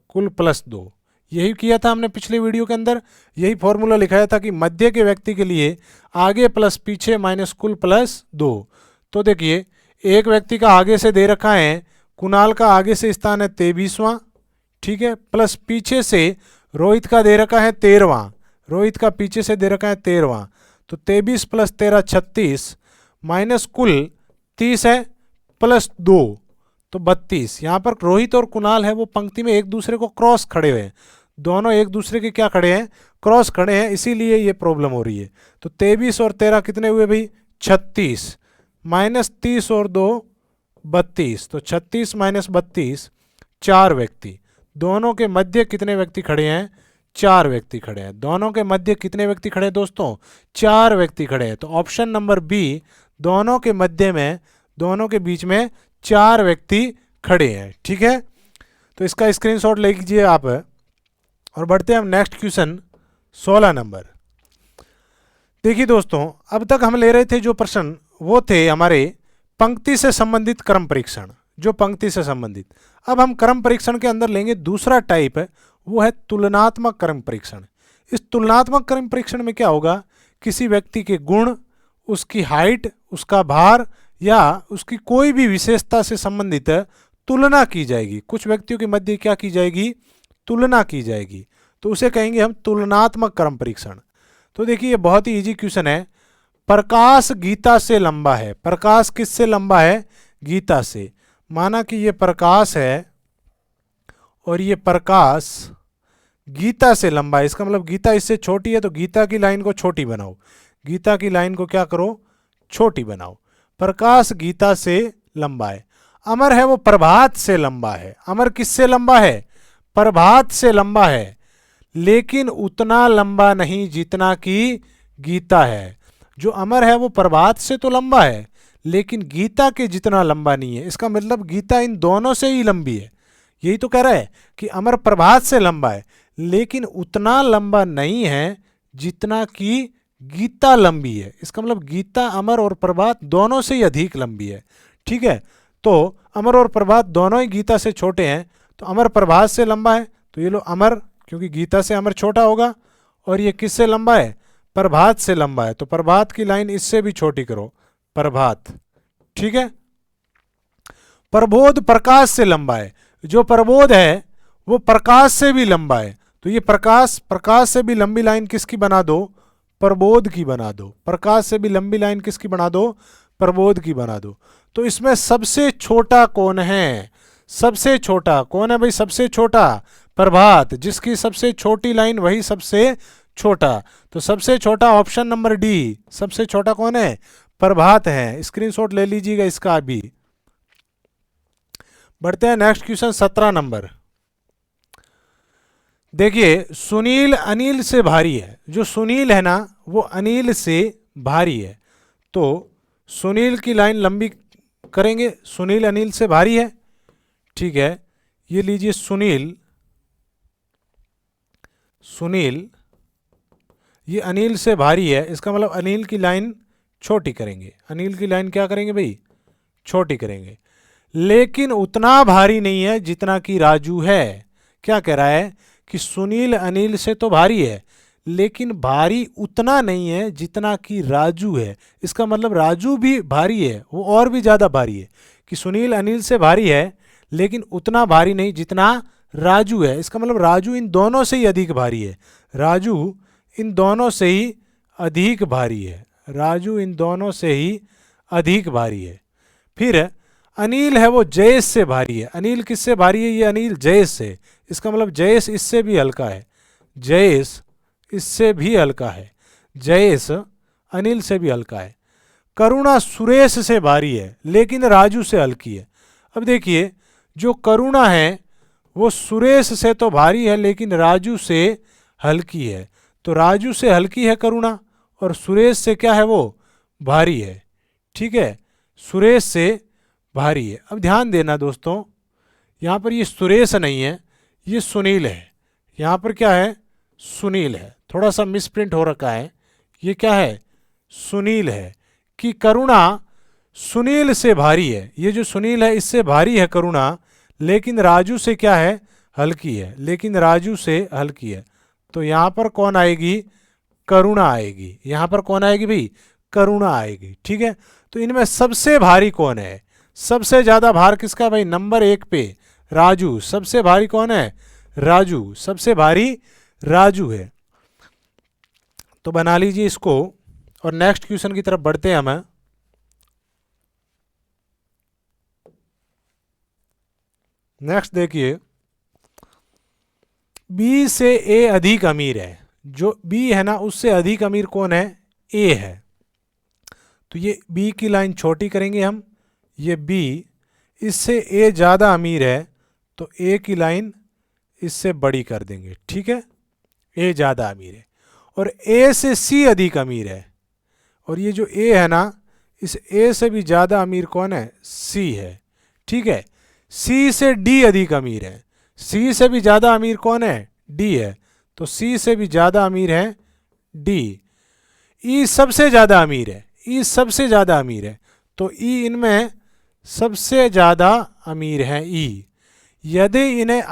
कुल प्लस 2। यही किया था हमने पिछले वीडियो के अंदर, यही फॉर्मूला लिखाया था कि मध्य के व्यक्ति के लिए आगे प्लस पीछे माइनस कुल प्लस 2। तो देखिए एक व्यक्ति का आगे से दे रखा है, कुणाल का आगे से स्थान है 23वां, ठीक है, प्लस पीछे से रोहित का दे रखा है 13वां, रोहित का पीछे से दे रखा है 13वां। तो 23 प्लस 13 36 माइनस कुल 30 है प्लस 2 तो 32। यहाँ पर रोहित और कुणाल है वो पंक्ति में एक दूसरे को क्रॉस खड़े हुए हैं, दोनों एक दूसरे के क्या खड़े हैं, क्रॉस खड़े हैं, इसीलिए ये प्रॉब्लम हो रही है। तो 23 और 13 कितने हुए भाई, 36, माइनस 30 और 2 32, तो 36 माइनस 32 4 व्यक्ति, दोनों के मध्य कितने व्यक्ति खड़े हैं, 4 व्यक्ति खड़े हैं। दोनों के मध्य कितने व्यक्ति खड़े हैं दोस्तों, 4 व्यक्ति खड़े हैं। तो ऑप्शन नंबर बी, दोनों के मध्य में, दोनों के बीच में 4 व्यक्ति खड़े हैं। ठीक है, तो इसका स्क्रीनशॉट ले लीजिए आप और बढ़ते हैं हम नेक्स्ट क्वेश्चन 16 नंबर। देखिए दोस्तों, अब तक हम ले रहे थे जो प्रश्न वो थे हमारे पंक्ति से संबंधित क्रम परीक्षण, जो पंक्ति से संबंधित। अब हम क्रम परीक्षण के अंदर लेंगे दूसरा टाइप है, वो है तुलनात्मक क्रम परीक्षण। इस तुलनात्मक क्रम परीक्षण में क्या होगा, किसी व्यक्ति के गुण, उसकी हाइट, उसका भार या उसकी कोई भी विशेषता से संबंधित तुलना की जाएगी। कुछ व्यक्तियों के मध्य क्या की जाएगी, तुलना की जाएगी, तो उसे कहेंगे हम तुलनात्मक क्रम परीक्षण। तो देखिए ये बहुत ही इजी क्वेश्चन है। प्रकाश गीता से लंबा है, प्रकाश किससे लंबा है, गीता से। माना कि ये प्रकाश है और ये प्रकाश गीता से लंबा है, इसका मतलब गीता इससे छोटी है, तो गीता की लाइन को छोटी बनाओ, गीता की लाइन को क्या करो, छोटी बनाओ। प्रकाश गीता से लंबा है। अमर है वो प्रभात से लंबा है, अमर किससे लंबा है, प्रभात से लंबा है, लेकिन उतना लंबा नहीं जितना कि गीता है। जो अमर है वो प्रभात से तो लंबा है, लेकिन गीता के जितना लंबा नहीं है। इसका मतलब गीता इन दोनों से ही लंबी है। यही तो कह रहा है कि अमर प्रभात से लंबा है, लेकिन उतना लंबा नहीं है जितना कि गीता लंबी है। इसका मतलब गीता, अमर और प्रभात दोनों से ही अधिक लंबी है। ठीक है, तो अमर और प्रभात दोनों ही गीता से छोटे हैं, तो अमर प्रभात से लंबा है, तो ये लो अमर, क्योंकि गीता से अमर छोटा होगा, और ये किससे लंबा है, प्रभात से लंबा है, तो प्रभात की लाइन इससे भी छोटी करो, प्रभात। ठीक है, प्रबोध प्रकाश से लंबा है, जो प्रबोध है वो प्रकाश से भी लंबा है, तो ये प्रकाश, प्रकाश से भी लंबी लाइन किसकी बना दो, प्रबोध की बना दो। प्रकाश से भी लंबी लाइन किसकी बना दो, प्रबोध की बना दो। तो इसमें सबसे छोटा कौन है, सबसे छोटा कौन है भाई, सबसे छोटा प्रभात, जिसकी सबसे छोटी लाइन वही सबसे छोटा। तो सबसे छोटा ऑप्शन नंबर डी, सबसे छोटा कौन है, प्रभात है। स्क्रीनशॉट ले लीजिएगा इसका भी। बढ़ते हैं नेक्स्ट क्वेश्चन 17 नंबर। देखिए सुनील अनिल से भारी है, जो सुनील है ना वो अनिल से भारी है, तो सुनील की लाइन लंबी करेंगे, सुनील अनिल से भारी है। ठीक है, ये लीजिए सुनील, सुनील ये अनिल से भारी है, इसका मतलब अनिल की लाइन छोटी करेंगे, अनिल की लाइन क्या करेंगे भाई, छोटी करेंगे, लेकिन उतना भारी नहीं है जितना कि राजू है। क्या कह रहा है कि सुनील अनिल से तो भारी है, लेकिन भारी उतना नहीं है जितना कि राजू है। इसका मतलब राजू भी भारी है, वो और भी ज़्यादा भारी है, कि सुनील अनिल से भारी है लेकिन उतना भारी नहीं जितना राजू है। इसका मतलब राजू इन दोनों से ही अधिक भारी है, राजू इन दोनों से ही अधिक भारी है, राजू इन दोनों से ही अधिक भारी है। फिर अनिल है वो जयेश से भारी है, अनिल किससे भारी है, ये अनिल जयेश से। इसका मतलब जयेश इससे भी हल्का है, जयेश इससे भी हल्का है। जयेश अनिल से भी हल्का है। करुणा सुरेश से भारी है लेकिन राजू से हल्की है। अब देखिए, जो करुणा है वो सुरेश से तो भारी है लेकिन राजू से हल्की है। तो राजू से हल्की है करुणा और सुरेश से क्या है, वो भारी है। ठीक है, सुरेश से भारी है। अब ध्यान देना दोस्तों, यहाँ पर ये सुरेश नहीं है, ये सुनील है। यहाँ पर क्या है, सुनील है। थोड़ा सा मिसप्रिंट हो रखा है, ये क्या है, सुनील है। कि करुणा सुनील से भारी है, ये जो सुनील है इससे भारी है करुणा, लेकिन राजू से क्या है, हल्की है। लेकिन राजू से हल्की है। तो यहाँ पर कौन आएगी, करुणा आएगी। यहाँ पर कौन आएगी भाई, करुणा आएगी। ठीक है, तो इनमें सबसे भारी कौन है, सबसे ज्यादा भार किसका भाई, नंबर 1 पे राजू। सबसे भारी कौन है, राजू। सबसे भारी राजू है। तो बना लीजिए इसको और नेक्स्ट क्वेश्चन की तरफ बढ़ते हैं हम। नेक्स्ट देखिए, बी से ए अधिक अमीर है। जो बी है ना उससे अधिक अमीर कौन है, ए है। तो ये बी की लाइन छोटी करेंगे हम, ये बी, इससे ए ज़्यादा अमीर है तो ए की लाइन इससे बड़ी कर देंगे। ठीक है, ए ज़्यादा अमीर है। और ए से सी अधिक अमीर है, और ये जो ए है ना इस ए से भी ज़्यादा अमीर कौन है, सी है। ठीक है, सी से डी अधिक अमीर है, सी से भी ज़्यादा अमीर कौन है, डी है। तो सी से भी ज़्यादा अमीर है डी। ई सबसे ज़्यादा अमीर है, ई सबसे ज़्यादा अमीर है, तो ई इनमें सबसे ज़्यादा अमीर है ई। यदि इन्हें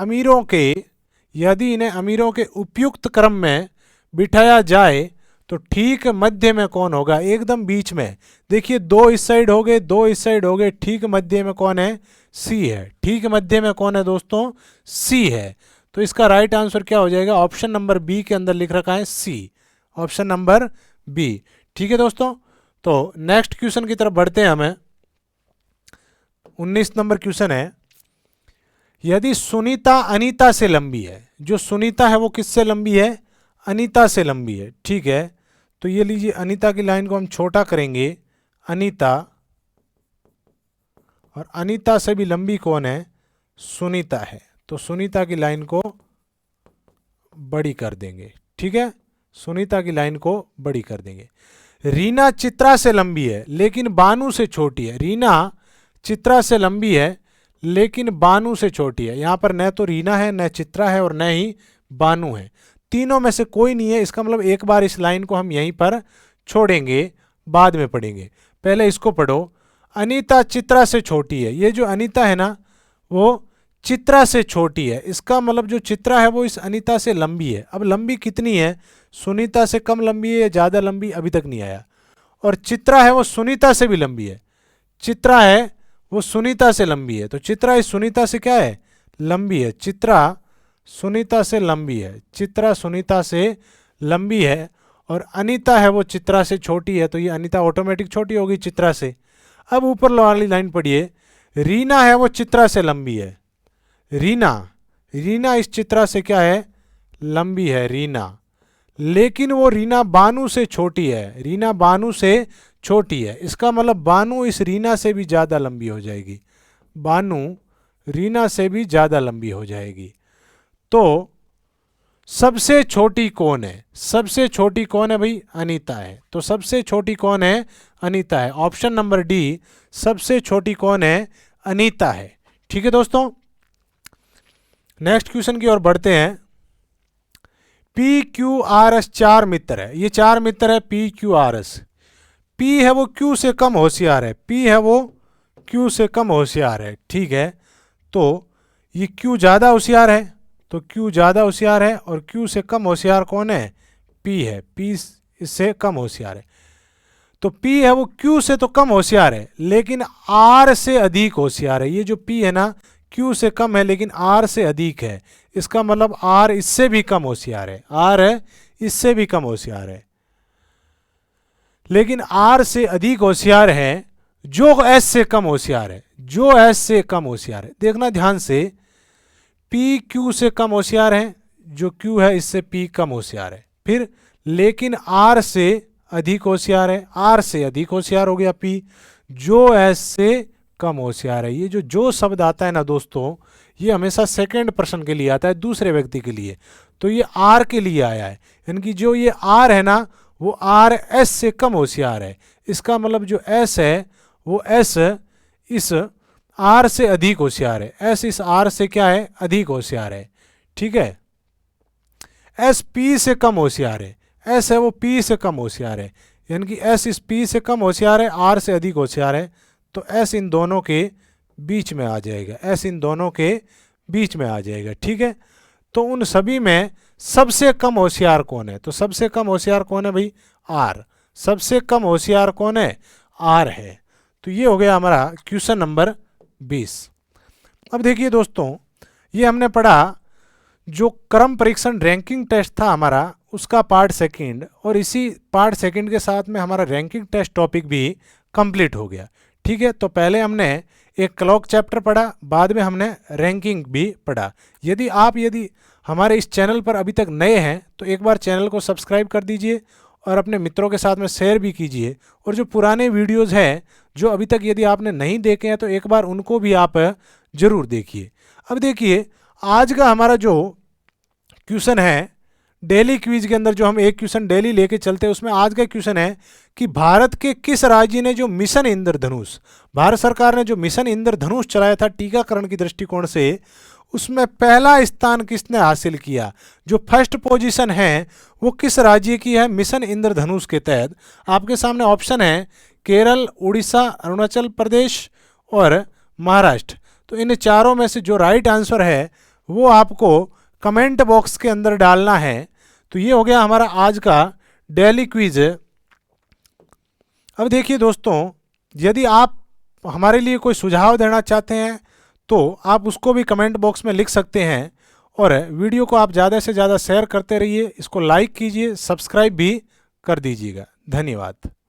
अमीरों के उपयुक्त क्रम में बिठाया जाए तो ठीक मध्य में कौन होगा, एकदम बीच में। देखिए, 2 इस साइड हो गए, 2 इस साइड हो गए, ठीक मध्य में कौन है, सी है। ठीक मध्य में कौन है दोस्तों, सी है। तो इसका राइट आंसर क्या हो जाएगा, ऑप्शन नंबर बी के अंदर लिख रखा है सी, ऑप्शन नंबर बी। ठीक है दोस्तों, तो नेक्स्ट क्वेश्चन की तरफ बढ़ते हैं हमें। 19 नंबर क्वेश्चन है, यदि सुनीता अनीता से लंबी है, जो सुनीता है वो किससे लंबी है, अनीता से लंबी है। ठीक है, तो ये लीजिए, अनीता की लाइन को हम छोटा करेंगे, अनीता, और अनीता से भी लंबी कौन है, सुनीता है। तो सुनीता की लाइन को बड़ी कर देंगे। ठीक है, सुनीता की लाइन को बड़ी कर देंगे। रीना चित्रा से लंबी है लेकिन बानू से छोटी है। रीना चित्रा से लंबी है लेकिन बानू से छोटी है। यहाँ पर न तो रीना है, न चित्रा है, और न ही बानू है। तीनों में से कोई नहीं है। इसका मतलब एक बार इस लाइन को हम यहीं पर छोड़ेंगे, बाद में पढ़ेंगे। पहले इसको पढ़ो, अनीता चित्रा से छोटी है। ये जो अनीता है ना वो चित्रा से छोटी है, इसका मतलब जो चित्रा है वो इस अनीता से लंबी है। अब लंबी कितनी है, सुनीता से कम लंबी है या ज़्यादा लंबी, अभी तक नहीं आया। और चित्रा है वो सुनीता से भी लंबी है, चित्रा है वो सुनीता से लंबी है। तो चित्रा इस सुनीता से क्या है, लंबी है। चित्रा सुनीता से लंबी है, चित्रा सुनीता से लंबी है। और अनीता है वो चित्रा से छोटी है, तो ये अनीता ऑटोमेटिक छोटी होगी चित्रा से। अब ऊपर वाली लाइन पढ़िए, रीना है वो चित्रा से लंबी है। रीना इस चित्रा से क्या है, लंबी है रीना, लेकिन वो रीना बानू से छोटी है। रीना बानू से छोटी है, इसका मतलब बानू इस रीना से भी ज़्यादा लंबी हो जाएगी। बानू रीना से भी ज़्यादा लंबी हो जाएगी। तो सबसे छोटी कौन है, सबसे छोटी कौन है भाई, अनीता है। तो सबसे छोटी कौन है, अनीता है। ऑप्शन नंबर डी, सबसे छोटी कौन है, अनीता है। ठीक है दोस्तों, नेक्स्ट क्वेश्चन की ओर बढ़ते हैं। पी क्यू आर एस 4 मित्र है। ये 4 मित्र है P Q R S. P है वो क्यू से कम होशियार है, पी है वो क्यू से कम होशियार है। ठीक है, तो ये क्यू ज़्यादा होशियार है, तो क्यू ज़्यादा होशियार है, और क्यू से कम होशियार कौन है, पी है। पी इससे कम होशियार है। तो पी है वो क्यू से तो कम होशियार है लेकिन आर से अधिक होशियार है। ये जो पी है ना क्यू से कम है लेकिन आर से अधिक है, इसका मतलब आर इससे भी कम होशियार है। आर इससे भी कम होशियार है, लेकिन आर से अधिक होशियार है जो एस से कम होशियार है। जो एस से कम होशियार है, देखना ध्यान से, पी क्यू से कम होशियार है, जो क्यू है इससे पी कम होशियार है। फिर लेकिन आर से अधिक होशियार है, आर से अधिक होशियार हो गया पी, जो एस से कम होशियार है। ये जो शब्द आता है ना दोस्तों, ये हमेशा सेकंड पर्सन के लिए आता है, दूसरे व्यक्ति के लिए। तो ये आर के लिए आया है, यानी कि जो ये आर है ना वो आर एस से कम होशियार है। इसका मतलब जो एस है वो एस इस आर से अधिक होशियार है, एस इस आर से क्या है, अधिक होशियार है। ठीक है, एस पी से कम होशियार है, एस है वो पी से कम होशियार है, यानी कि एस इस पी से कम होशियार है, आर से अधिक होशियार है। तो एस इन दोनों के बीच में आ जाएगा, एस इन दोनों के बीच में आ जाएगा। ठीक है, तो उन सभी में सबसे कम होशियार कौन है? तो सबसे कम होशियार कौन है भाई? आर। सबसे कम होशियार कौन है? आर है। तो ये हो गया हमारा क्वेश्चन नंबर 20। अब देखिए दोस्तों, ये हमने पढ़ा जो क्रम परीक्षण रैंकिंग टेस्ट था हमारा, उसका पार्ट सेकंड, और इसी पार्ट सेकंड के साथ में हमारा रैंकिंग टेस्ट टॉपिक भी कंप्लीट हो गया। ठीक है, तो पहले हमने एक क्लॉक चैप्टर पढ़ा, बाद में हमने रैंकिंग भी पढ़ा। यदि हमारे इस चैनल पर अभी तक नए हैं तो एक बार चैनल को सब्सक्राइब कर दीजिए और अपने मित्रों के साथ में शेयर भी कीजिए। और जो पुराने वीडियोज़ हैं जो अभी तक यदि आपने नहीं देखे हैं तो एक बार उनको भी आप ज़रूर देखिए। अब देखिए, आज का हमारा जो क्वेश्चन है डेली क्विज के अंदर, जो हम एक क्वेश्चन डेली लेके चलते हैं, उसमें आज का क्वेश्चन है कि भारत के किस राज्य ने जो मिशन इंद्रधनुष, भारत सरकार ने जो मिशन इंद्रधनुष चलाया था टीकाकरण की दृष्टिकोण से, उसमें पहला स्थान किसने हासिल किया? जो फर्स्ट पोजीशन है वो किस राज्य की है मिशन इंद्रधनुष के तहत? आपके सामने ऑप्शन है केरल, उड़ीसा, अरुणाचल प्रदेश और महाराष्ट्र। तो इन चारों में से जो राइट आंसर है वो आपको कमेंट बॉक्स के अंदर डालना है। तो ये हो गया हमारा आज का डेली क्विज। अब देखिए दोस्तों, यदि आप हमारे लिए कोई सुझाव देना चाहते हैं तो आप उसको भी कमेंट बॉक्स में लिख सकते हैं। और वीडियो को आप ज़्यादा से ज़्यादा शेयर करते रहिए, इसको लाइक कीजिए, सब्सक्राइब भी कर दीजिएगा। धन्यवाद।